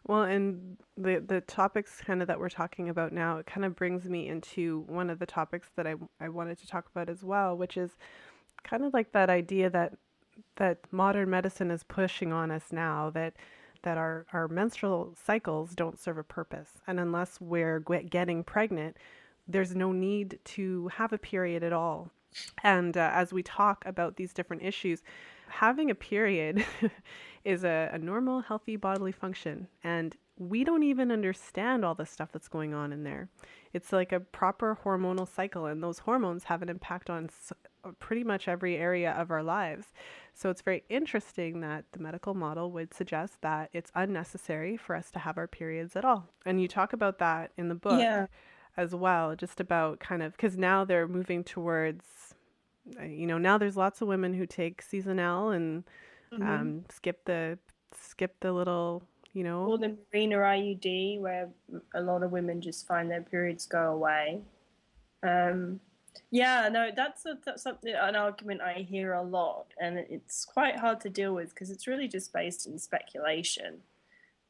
S1: Well, and the topics kind of that we're talking about now, it kind of brings me into one of the topics that I wanted to talk about as well, which is kind of like that idea that modern medicine is pushing on us now, that our menstrual cycles don't serve a purpose. And unless we're getting pregnant, there's no need to have a period at all. And as we talk about these different issues, having a period is a normal, healthy bodily function. And we don't even understand all the stuff that's going on in there. It's like a proper hormonal cycle, and those hormones have an impact on pretty much every area of our lives. So it's very interesting that the medical model would suggest that it's unnecessary for us to have our periods at all. And you talk about that in the book
S2: Yeah.
S1: as well, just about kind of, because now they're moving towards, now there's lots of women who take seasonal and
S2: Mm-hmm.
S1: skip the little,
S2: Or the Mirena IUD, where a lot of women just find their periods go away. Um, Yeah, no, that's something, an argument I hear a lot, and it's quite hard to deal with because it's really just based in speculation.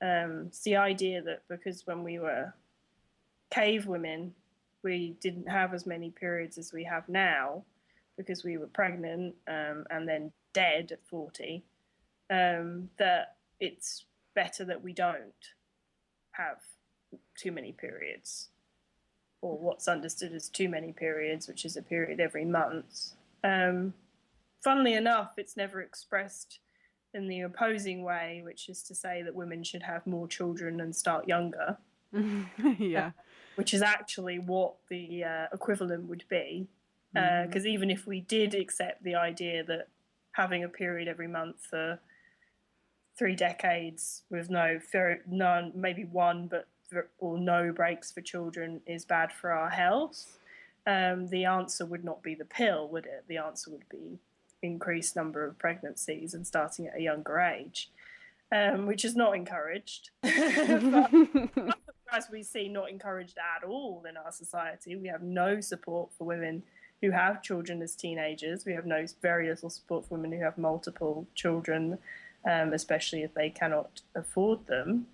S2: It's the idea that because when we were cave women, we didn't have as many periods as we have now because we were pregnant and then dead at 40, that it's better that we don't have too many periods, or what's understood as too many periods, which is a period every month. Funnily enough, it's never expressed in the opposing way, which is to say that women should have more children and start younger.
S1: Yeah.
S2: Which is actually what the equivalent would be. Because even if we did accept the idea that having a period every month for 3 decades with none, maybe one, or no breaks for children is bad for our health, the answer would not be the pill, would it? The answer would be increased number of pregnancies and starting at a younger age, which is not encouraged. But as we see, not encouraged at all in our society. We have no support for women who have children as teenagers. We have very little support for women who have multiple children, especially if they cannot afford them.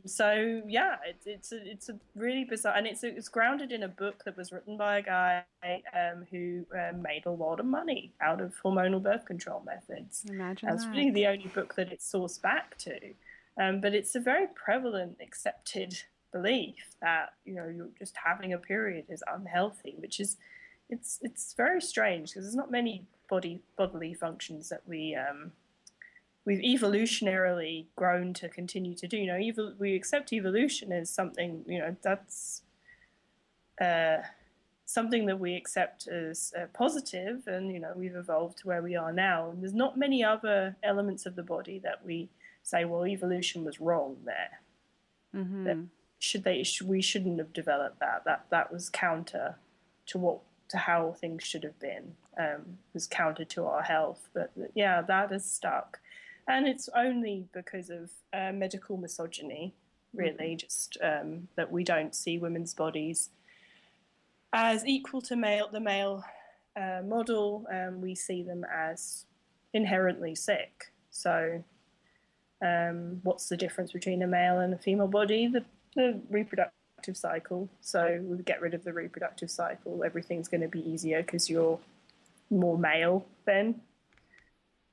S2: So yeah, it's a really bizarre, and it's grounded in a book that was written by a guy who made a lot of money out of hormonal birth control methods.
S1: Imagine
S2: That's
S1: that.
S2: really the only book that it's sourced back to. But it's a very prevalent, accepted belief that you're just having a period is unhealthy, which is it's very strange because there's not many bodily functions that we've evolutionarily grown to continue to do. We accept evolution as something that's something that we accept as positive, and we've evolved to where we are now. And there's not many other elements of the body that we say, well, evolution was wrong there. That we shouldn't have developed that. That was counter to how things should have been. Was counter to our health. But yeah, that is stuck, and it's only because of medical misogyny, really, just that we don't see women's bodies as equal to the male model. We see them as inherently sick. So what's the difference between a male and a female body? The reproductive cycle. So we get rid of the reproductive cycle, everything's going to be easier because you're more male then.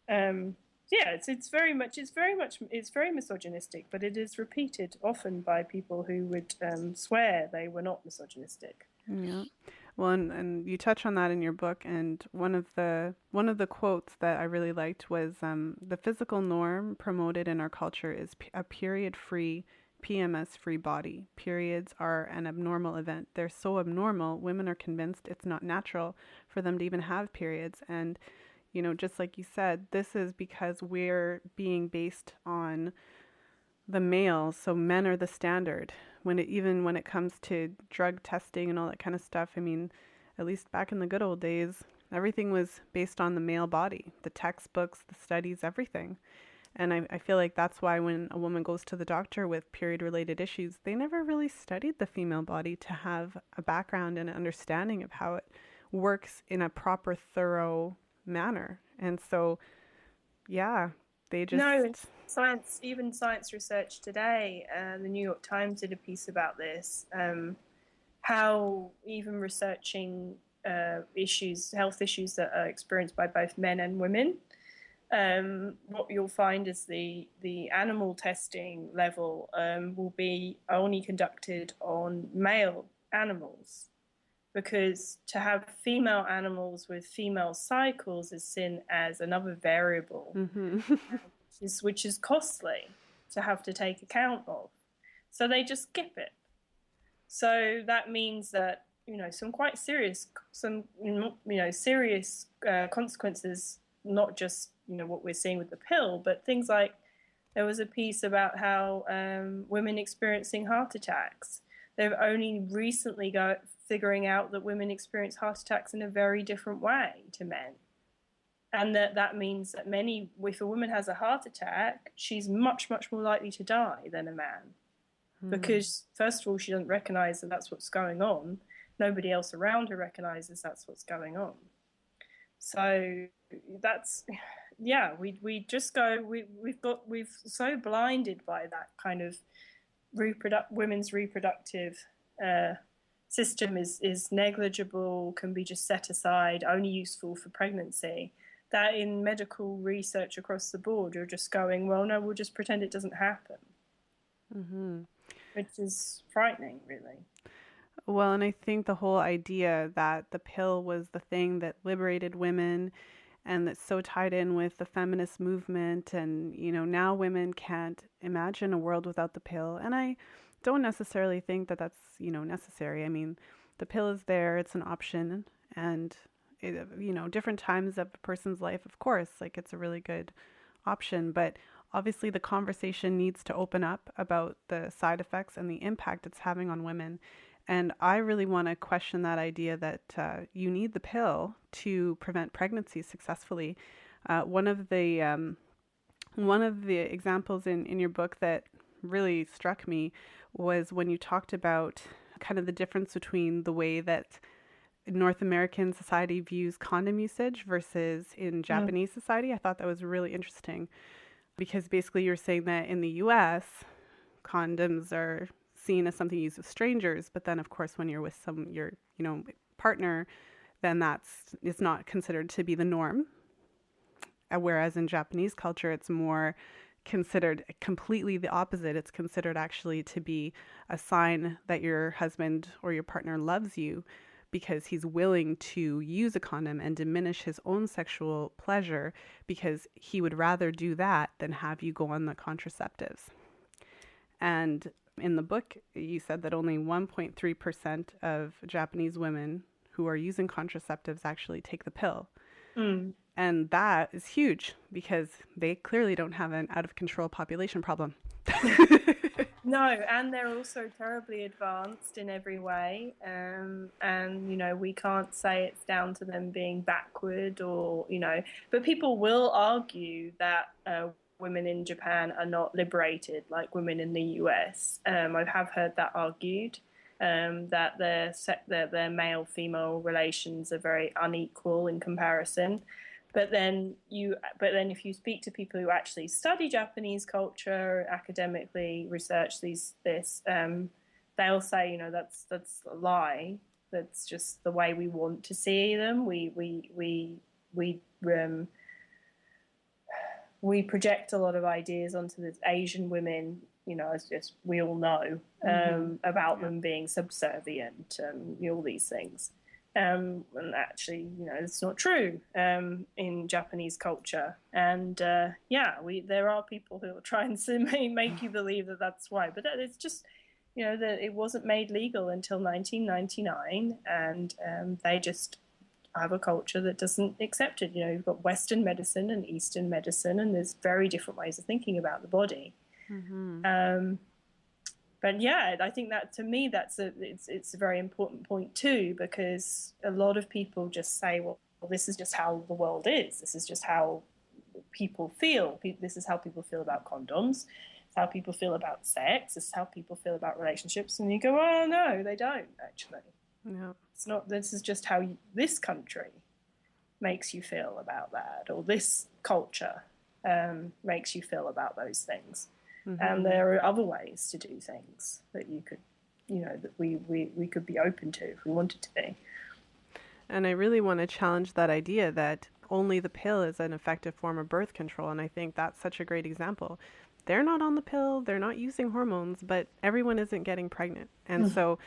S2: Yeah, it's very misogynistic, but it is repeated often by people who would swear they were not misogynistic.
S1: Yeah. Well, and you touch on that in your book, and one of the quotes that I really liked was the physical norm promoted in our culture is a period-free, PMS-free body. Periods are an abnormal event. They're so abnormal, women are convinced it's not natural for them to even have periods. And just like you said, this is because we're being based on the males, so men are the standard. Even when it comes to drug testing and all that kind of stuff, I mean, at least back in the good old days, everything was based on the male body, the textbooks, the studies, everything. And I feel like that's why when a woman goes to the doctor with period-related issues, they never really studied the female body to have a background and an understanding of how it works in a proper, thorough manner. And so, yeah, they just...
S2: No, even science research today, the New York Times did a piece about this, how even researching health issues that are experienced by both men and women, what you'll find is the animal testing level will be only conducted on male animals, because to have female animals with female cycles is seen as another variable, which is costly to have to take account of. So they just skip it. So that means that some quite serious consequences, not just what we're seeing with the pill, but things like there was a piece about how women experiencing heart attacks. They've only recently figuring out that women experience heart attacks in a very different way to men. And that means that if a woman has a heart attack, she's much, much more likely to die than a man. Because, first of all, she doesn't recognize that that's what's going on. nobody else around her recognizes that's what's going on. So that's, yeah, we just go, we've so blinded by that kind of women's reproductive system is negligible, can be just set aside, only useful for pregnancy, that in medical research across the board, you're just going, well, no, we'll just pretend it doesn't happen, which is frightening, really.
S1: Well, and I think the whole idea that the pill was the thing that liberated women and that's so tied in with the feminist movement. And, now women can't imagine a world without the pill. And I don't necessarily think that that's, necessary. I mean, the pill is there, it's an option. And, different times of a person's life, of course, like it's a really good option. But obviously the conversation needs to open up about the side effects and the impact it's having on women. And I really want to question that idea that you need the pill to prevent pregnancy successfully. One of the examples in your book that really struck me was when you talked about kind of the difference between the way that North American society views condom usage versus in Japanese society. I thought that was really interesting because basically you're saying that in the US, condoms are seen as something used with strangers, but then of course when you're with your partner, then it's not considered to be the norm. Whereas in Japanese culture, it's more considered completely the opposite. It's considered actually to be a sign that your husband or your partner loves you because he's willing to use a condom and diminish his own sexual pleasure because he would rather do that than have you go on the contraceptives. And in the book, you said that only 1.3% of Japanese women who are using contraceptives actually take the pill. And that is huge because they clearly don't have an out-of-control population problem.
S2: No, and they're also terribly advanced in every way. And, we can't say it's down to them being backward but people will argue that women in Japan are not liberated like women in the US. I have heard that argued, that their male-female relations are very unequal in comparison. But then if you speak to people who actually study Japanese culture, academically research this, they'll say, that's a lie. That's just the way we want to see them. We project a lot of ideas onto the Asian women, as we all know, about them being subservient and all these things. And actually, it's not true in Japanese culture. And there are people who will try and make you believe that that's why. But it's just, that it wasn't made legal until 1999, and they just have a culture that doesn't accept it. You've got Western medicine and Eastern medicine, and there's very different ways of thinking about the body. But yeah, I think that to me it's a very important point too, because a lot of people just say, well, this is just how the world is. This is just how people feel. This is how people feel about condoms. It's how people feel about sex. This is how people feel about relationships. And you go, oh no, they don't actually.
S1: Yeah.
S2: It's not. This is just how this country makes you feel about that, or this culture makes you feel about those things. And there are other ways to do things that you could, that we could be open to if we wanted to be.
S1: And I really want to challenge that idea that only the pill is an effective form of birth control. And I think that's such a great example. They're not on the pill, they're not using hormones, but everyone isn't getting pregnant. And so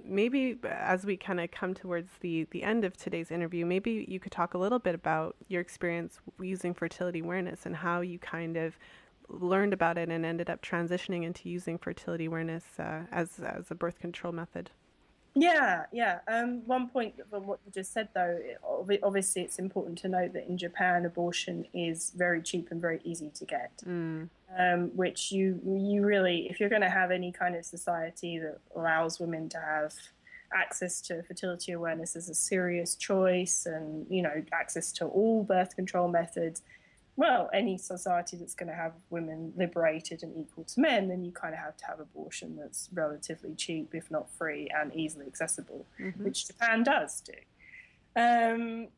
S1: maybe as we kind of come towards the end of today's interview, maybe you could talk a little bit about your experience using fertility awareness and how you kind of learned about it and ended up transitioning into using fertility awareness as a birth control method.
S2: Yeah. One point from what you just said, though, obviously it's important to note that in Japan, abortion is very cheap and very easy to get, which you really, if you're going to have any kind of society that allows women to have access to fertility awareness as a serious choice and, access to all birth control methods, well, any society that's going to have women liberated and equal to men, then you kind of have to have abortion that's relatively cheap, if not free, and easily accessible, which Japan does do. And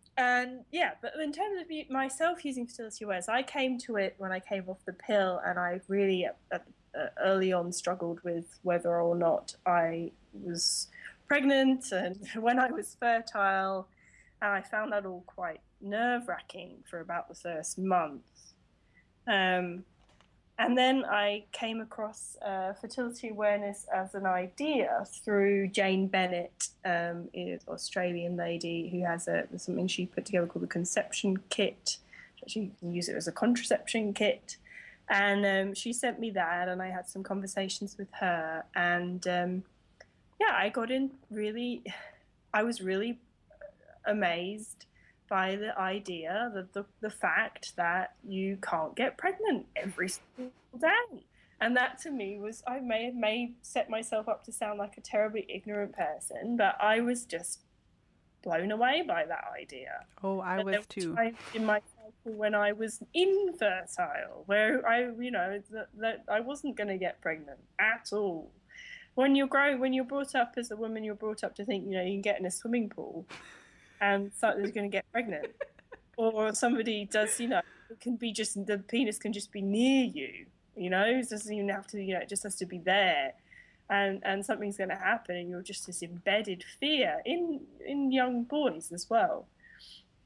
S2: yeah, but in terms of myself using fertility awareness, I came to it when I came off the pill, and I really early on struggled with whether or not I was pregnant and when I was fertile, and I found that all quite nerve-wracking for about the first month. And then I came across fertility awareness as an idea through Jane Bennett, an Australian lady who has something she put together called the Conception Kit. Actually, you can use it as a contraception kit. And she sent me that, and I had some conversations with her. And yeah, I was really amazed by the idea, the fact that you can't get pregnant every single day. And that to me was, I may set myself up to sound like a terribly ignorant person, but I was just blown away by that idea.
S1: Oh, I was too.
S2: Times in my cycle when I was infertile, where that I wasn't going to get pregnant at all. When you're brought up as a woman, you're brought up to think, you can get in a swimming pool and somebody's going to get pregnant, or somebody does, it can be just, the penis can just be near you, it doesn't even have to, it just has to be there, and something's going to happen, and you're just this embedded fear in young boys as well,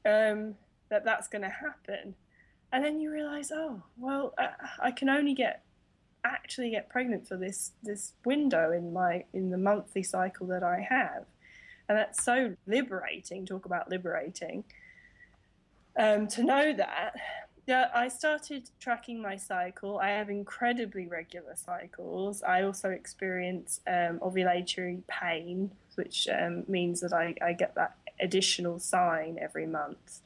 S2: that's going to happen, and then you realize, oh well, I can only actually get pregnant for this window in the monthly cycle that I have. And that's so liberating, talk about liberating, to know that. Yeah, I started tracking my cycle. I have incredibly regular cycles. I also experience ovulatory pain, which means that I get that additional sign every month.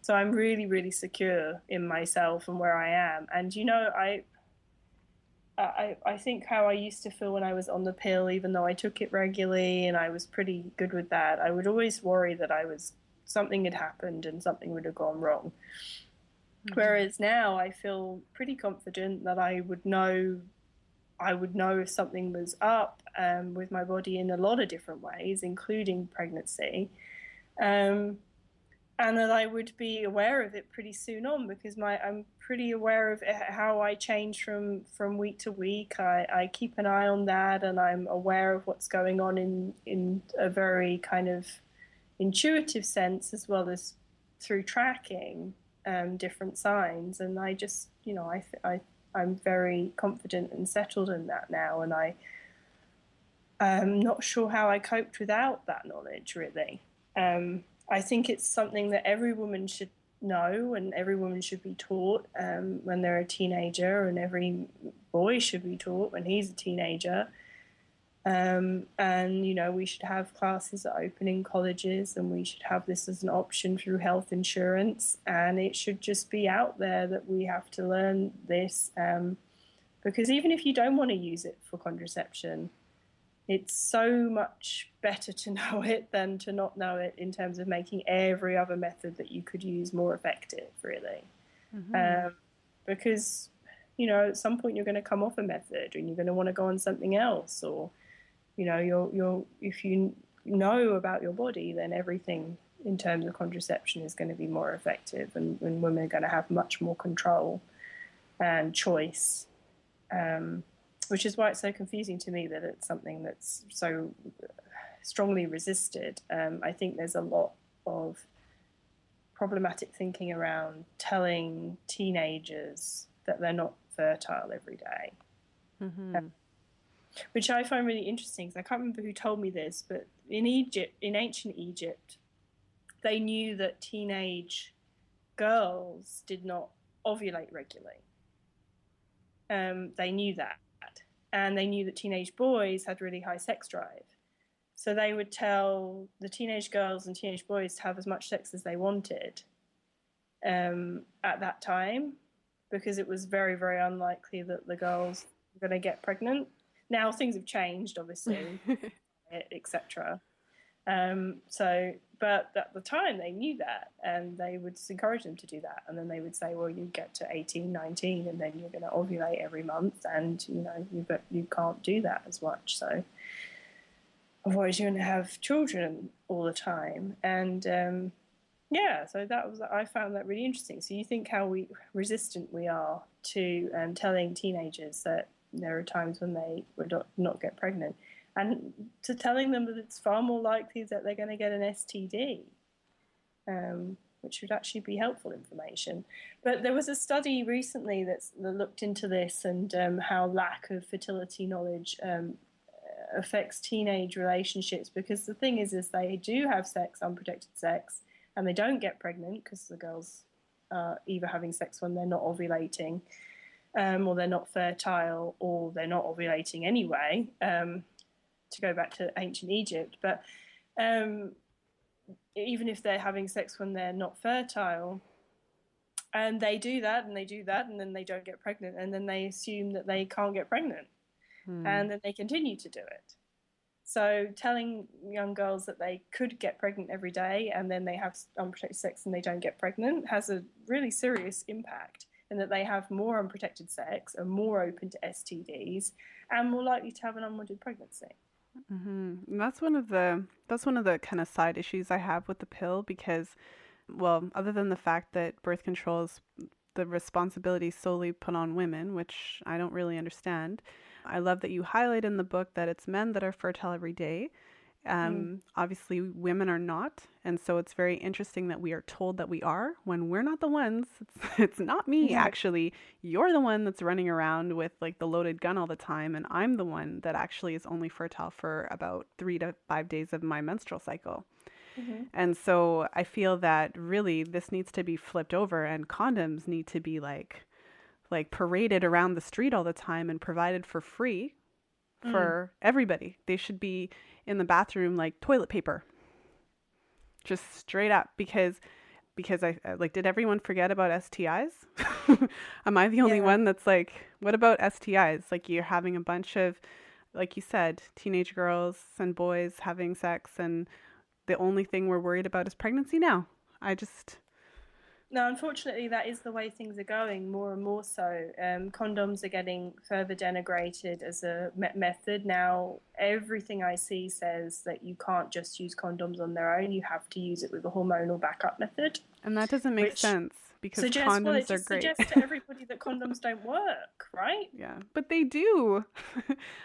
S2: So I'm really, really secure in myself and where I am. And, I think how I used to feel when I was on the pill, even though I took it regularly and I was pretty good with that, I would always worry that something had happened and something would have gone wrong. Whereas now I feel pretty confident that I would know if something was up with my body in a lot of different ways, including pregnancy. And that I would be aware of it pretty soon on, because I'm pretty aware of how I change from week to week. I keep an eye on that, and I'm aware of what's going on in a very kind of intuitive sense, as well as through tracking different signs. And I just, I'm very confident and settled in that now, and I'm not sure how I coped without that knowledge, really. I think it's something that every woman should know, and every woman should be taught when they're a teenager, and every boy should be taught when he's a teenager. And, we should have classes that open in colleges, and we should have this as an option through health insurance. And it should just be out there that we have to learn this, because even if you don't want to use it for contraception, it's so much better to know it than to not know it, in terms of making every other method that you could use more effective, really. Because, at some point you're going to come off a method and you're going to want to go on something else, or, if you know about your body, then everything in terms of contraception is going to be more effective, and women are going to have much more control and choice. Which is why it's so confusing to me that it's something that's so strongly resisted. I think there's a lot of problematic thinking around telling teenagers that they're not fertile every day, which I find really interesting, because I can't remember who told me this, but in ancient Egypt, they knew that teenage girls did not ovulate regularly. They knew that. And they knew that teenage boys had really high sex drive. So they would tell the teenage girls and teenage boys to have as much sex as they wanted at that time, because it was very, very unlikely that the girls were going to get pregnant. Now things have changed, obviously, etc. But at the time they knew that, and they would just encourage them to do that. And then they would say, well, you get to 18, 19, and then you're going to ovulate every month, and you can't do that as much. So otherwise you're going to have children all the time. And so I found that really interesting. So you think how resistant we are to telling teenagers that there are times when they would not get pregnant, and to telling them that it's far more likely that they're going to get an STD, which would actually be helpful information. But there was a study recently that looked into this and how lack of fertility knowledge affects teenage relationships, because the thing is they do have sex, unprotected sex, and they don't get pregnant because the girls are either having sex when they're not ovulating, or they're not fertile, or they're not ovulating anyway, to go back to ancient Egypt. But even if they're having sex when they're not fertile, and they do that, and then they don't get pregnant, and then they assume that they can't get pregnant, and then they continue to do it. So telling young girls that they could get pregnant every day, and then they have unprotected sex and they don't get pregnant, has a really serious impact, and that they have more unprotected sex, are more open to STDs, and more likely to have an unwanted pregnancy.
S1: Mm-hmm. That's one of the kind of side issues I have with the pill, because, well, other than the fact that birth control is the responsibility solely put on women, which I don't really understand. I love that you highlight in the book that it's men that are fertile every day. Obviously, women are not. And so it's very interesting that we are told that we are when we're not the ones. It's not me, actually. You're the one that's running around with like the loaded gun all the time. And I'm the one that actually is only fertile for about 3 to 5 days of my menstrual cycle. And so I feel that really this needs to be flipped over, and condoms need to be like paraded around the street all the time and provided for free for everybody. They should be in the bathroom like toilet paper, just straight up, because I like, did everyone forget about STIs? Am I the only one that's like, what about STIs? Like, you're having a bunch of, like you said, teenage girls and boys having sex, and the only thing we're worried about is pregnancy now.
S2: No, unfortunately, that is the way things are going, more and more so. Condoms are getting further denigrated as a method. Now, everything I see says that you can't just use condoms on their own. You have to use it with a hormonal backup method.
S1: And that doesn't make sense, because condoms are great.
S2: It suggests to everybody that condoms don't work, right?
S1: Yeah, but they do.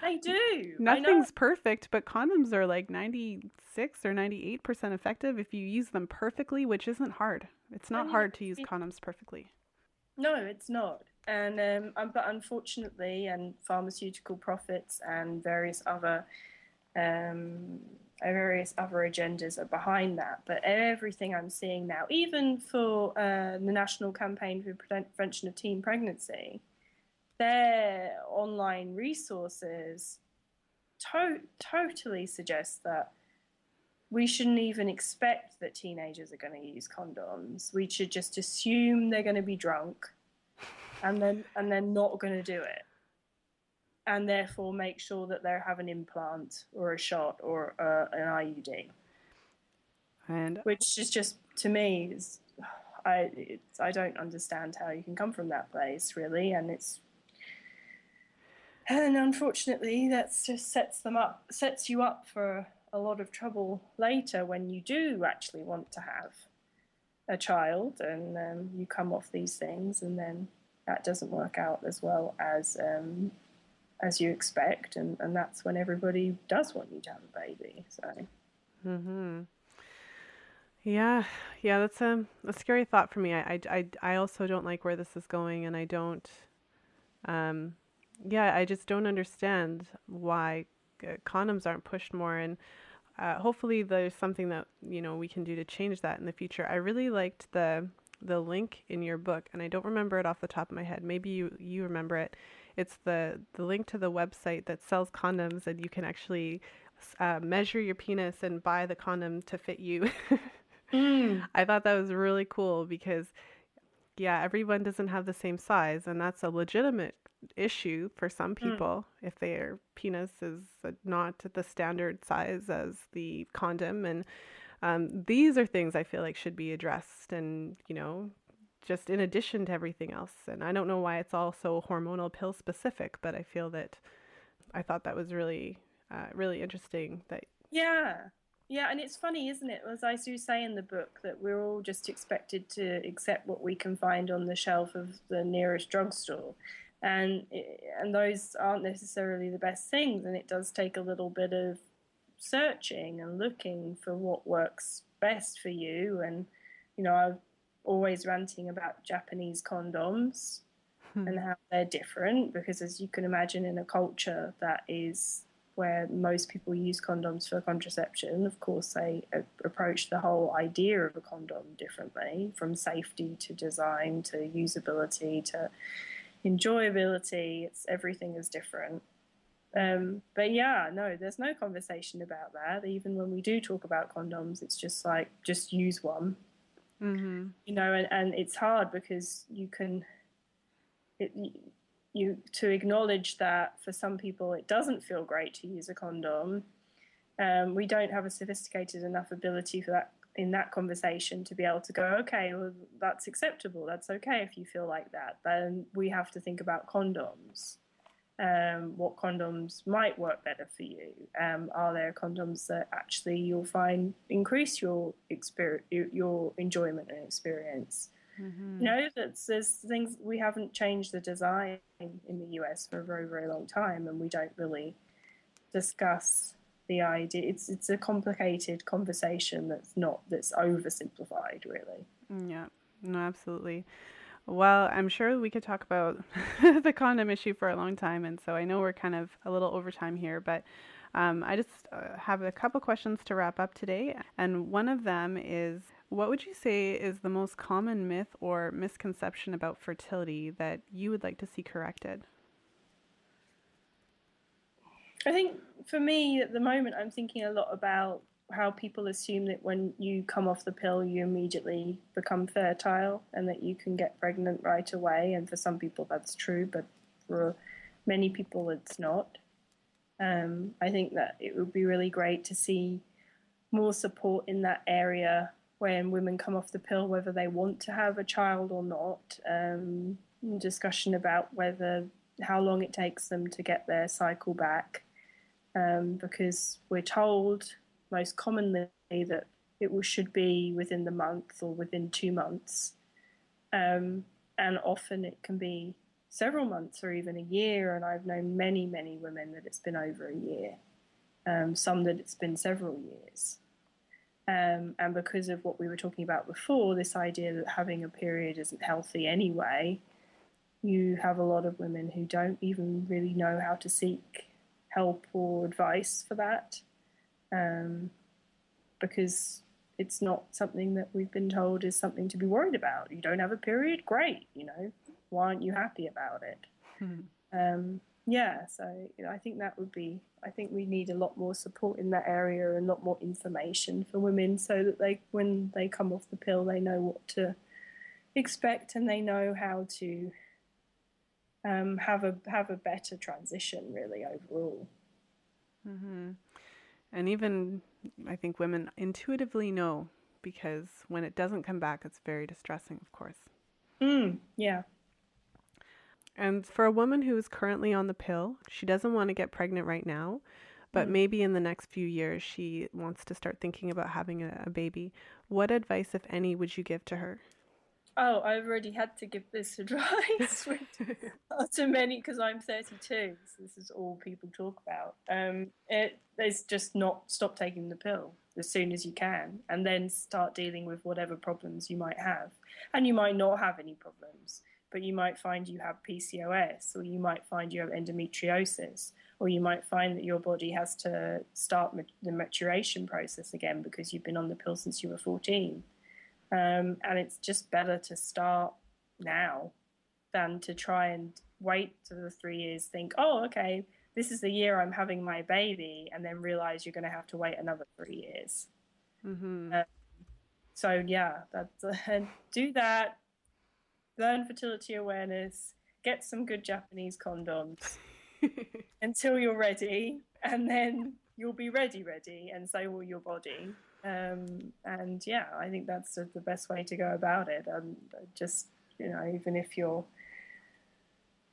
S2: They do.
S1: Nothing's perfect, but condoms are like 96 or 98% effective if you use them perfectly, which isn't hard. It's not hard to use condoms perfectly.
S2: No, it's not. And but unfortunately, and pharmaceutical profits and various other agendas are behind that. But everything I'm seeing now, even for the National Campaign for Prevention of Teen Pregnancy, their online resources totally suggest that we shouldn't even expect that teenagers are going to use condoms. We should just assume they're going to be drunk, and they're not going to do it, and therefore make sure that they have an implant or a shot or an IUD.
S1: And
S2: which is just, to me, I don't understand how you can come from that place, really, and unfortunately that just sets you up for a lot of trouble later when you do actually want to have a child, and you come off these things, and then that doesn't work out as well as you expect, and that's when everybody does want you to have a baby. So
S1: yeah, that's a scary thought for me. I also don't like where this is going, and I don't I just don't understand why condoms aren't pushed more, and hopefully there's something that we can do to change that in the future. I really liked the link in your book, and I don't remember it off the top of my head. Maybe you remember it. It's the link to the website that sells condoms, and you can actually measure your penis and buy the condom to fit you. I thought that was really cool, because everyone doesn't have the same size, and that's a legitimate issue for some people if their penis is not the standard size as the condom. And these are things I feel like should be addressed, and, just in addition to everything else. And I don't know why it's all so hormonal pill specific, but I feel that I thought that was really, really interesting. That
S2: Yeah. Yeah, and it's funny, isn't it? As I do say in the book, that we're all just expected to accept what we can find on the shelf of the nearest drugstore. And those aren't necessarily the best things, and it does take a little bit of searching and looking for what works best for you. And, I'm always ranting about Japanese condoms and how they're different, because as you can imagine, in a culture that is where most people use condoms for contraception, of course they approach the whole idea of a condom differently, from safety to design to usability to enjoyability. Everything is different. But yeah, no, there's no conversation about that. Even when we do talk about condoms, it's just like, just use one. And it's hard because to acknowledge that for some people it doesn't feel great to use a condom. We don't have a sophisticated enough ability for that in that conversation to be able to go, okay, well, that's acceptable. That's okay if you feel like that. Then we have to think about condoms. What condoms might work better for you? Are there condoms that actually you'll find increase your enjoyment and experience? There's things. We haven't changed the design in the US for a very, very long time, and we don't really discuss the idea. It's a complicated conversation that's oversimplified, really.
S1: Yeah, no, absolutely. Well, I'm sure we could talk about the condom issue for a long time, and so I know we're kind of a little over time here, but I just have a couple questions to wrap up today. And one of them is, what would you say is the most common myth or misconception about fertility that you would like to see corrected?
S2: I think for me at the moment, I'm thinking a lot about how people assume that when you come off the pill, you immediately become fertile and that you can get pregnant right away. And for some people, that's true, but for many people, it's not. I think that it would be really great to see more support in that area when women come off the pill, whether they want to have a child or not. Discussion about how long it takes them to get their cycle back. Because we're told most commonly that it should be within the month or within 2 months. And often it can be several months or even a year. And I've known many, many women that it's been over a year, some that it's been several years. And because of what we were talking about before, this idea that having a period isn't healthy anyway, you have a lot of women who don't even really know how to seek help or advice for that, because it's not something that we've been told is something to be worried about. You don't have a period? Great, why aren't you happy about it? So I think I think we need a lot more support in that area and a lot more information for women, so that when they come off the pill, they know what to expect and they know how to have a better transition, really, overall.
S1: And even, I think women intuitively know, because when it doesn't come back, it's very distressing, of course.
S2: Yeah.
S1: And for a woman who is currently on the pill, she doesn't want to get pregnant right now, but maybe in the next few years she wants to start thinking about having a baby. What advice, if any, would you give to her?
S2: Oh, I've already had to give this advice to many, because I'm 32, so this is all people talk about. It's just not stop taking the pill as soon as you can, and then start dealing with whatever problems you might have. And you might not have any problems, but you might find you have PCOS, or you might find you have endometriosis, or you might find that your body has to start the maturation process again because you've been on the pill since you were 14. And it's just better to start now than to try and wait to the 3 years, think, oh, okay, this is the year I'm having my baby, and then realize you're going to have to wait another 3 years. So, yeah, do that. Learn fertility awareness. get some good Japanese condoms until you're ready, and then you'll be ready, and so will your body. And yeah, I think that's the best way to go about it. Just, even if you're,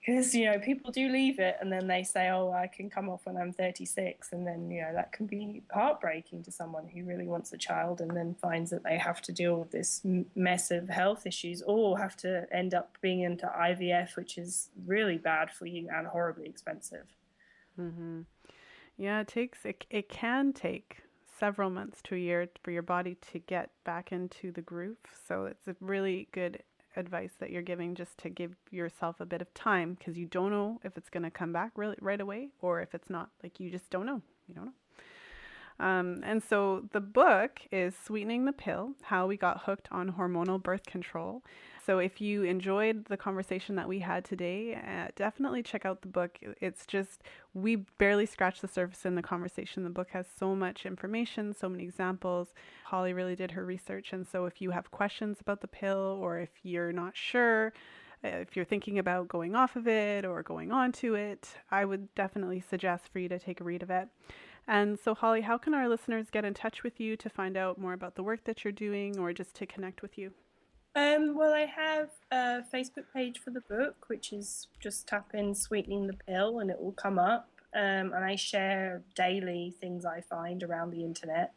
S2: because, people do leave it and then they say, oh, I can come off when I'm 36. And then, that can be heartbreaking to someone who really wants a child and then finds that they have to deal with this mess of health issues, or have to end up being into IVF, which is really bad for you and horribly expensive.
S1: Mm-hmm. Yeah, it can take several months to a year for your body to get back into the groove. So it's a really good advice that you're giving, just to give yourself a bit of time, because you don't know if it's going to come back really right away, or if it's not. Like, you just don't know. You don't know. And so the book is Sweetening the Pill, How We Got Hooked on Hormonal Birth Control. So if you enjoyed the conversation that we had today, definitely check out the book. It's just, we barely scratched the surface in the conversation. The book has so much information, so many examples. Holly really did her research. And so if you have questions about the pill, or if you're not sure, if you're thinking about going off of it or going on to it, I would definitely suggest for you to take a read of it. And so, Holly, how can our listeners get in touch with you to find out more about the work that you're doing, or just to connect with you?
S2: Well, I have a Facebook page for the book, which is just tap in Sweetening the Pill and it will come up. And I share daily things I find around the internet,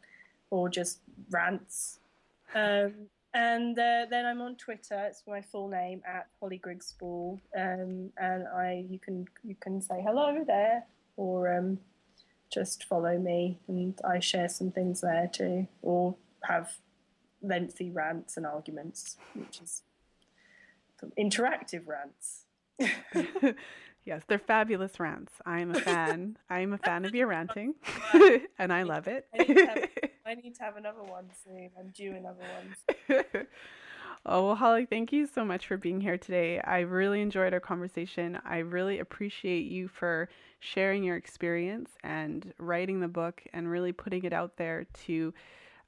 S2: or just rants. And then I'm on Twitter. It's my full name, at Holly Grigg-Spall. And you can say hello there, or just follow me, and I share some things there too, or have lengthy rants and arguments, which is interactive rants.
S1: Yes, they're fabulous rants. I'm a fan. I'm a fan of your ranting, and I love it.
S2: I need to have another one soon. I'm due another one.
S1: Oh, well, Holly, thank you so much for being here today. I really enjoyed our conversation. I really appreciate you for sharing your experience and writing the book and really putting it out there to,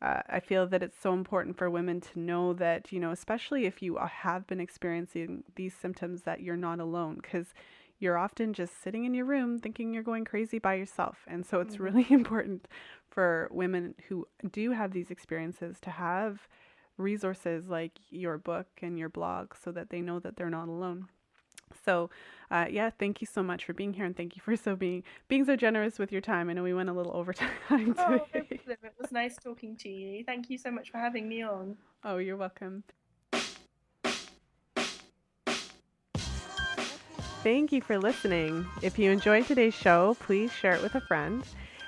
S1: I feel that it's so important for women to know that, especially if you have been experiencing these symptoms, that you're not alone, because you're often just sitting in your room thinking you're going crazy by yourself. And so it's really important for women who do have these experiences to have resources like your book and your blog, so that they know that they're not alone. So thank you so much for being here, and thank you for being so generous with your time. I know we went a little over time today.
S2: It was nice talking to you. Thank you so much for having me on.
S1: Oh, you're welcome. Thank you for listening. If you enjoyed today's show, please share it with a friend.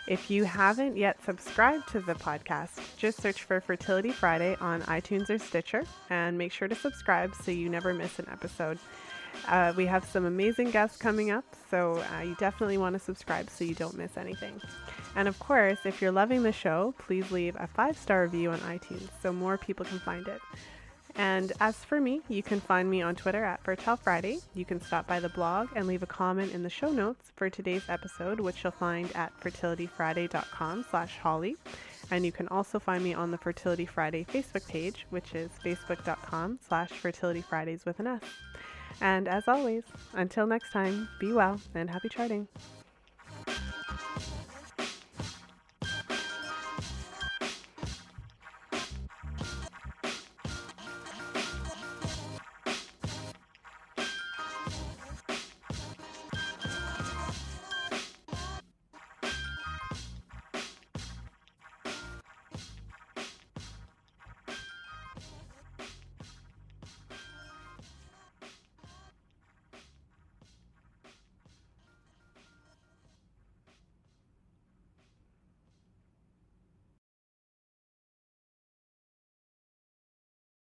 S1: If you haven't yet subscribed to the podcast, just search for Fertility Friday on iTunes or Stitcher, and make sure to subscribe so you never miss an episode. We have some amazing guests coming up, so you definitely want to subscribe so you don't miss anything. And of course, if you're loving the show, please leave a 5-star review on iTunes so more people can find it. And as for me, you can find me on Twitter at Fertile Friday. You can stop by the blog and leave a comment in the show notes for today's episode, which you'll find at fertilityfriday.com/Holly. And you can also find me on the Fertility Friday Facebook page, which is facebook.com/fertilityfridays with an S. And as always, until next time, be well and happy charting.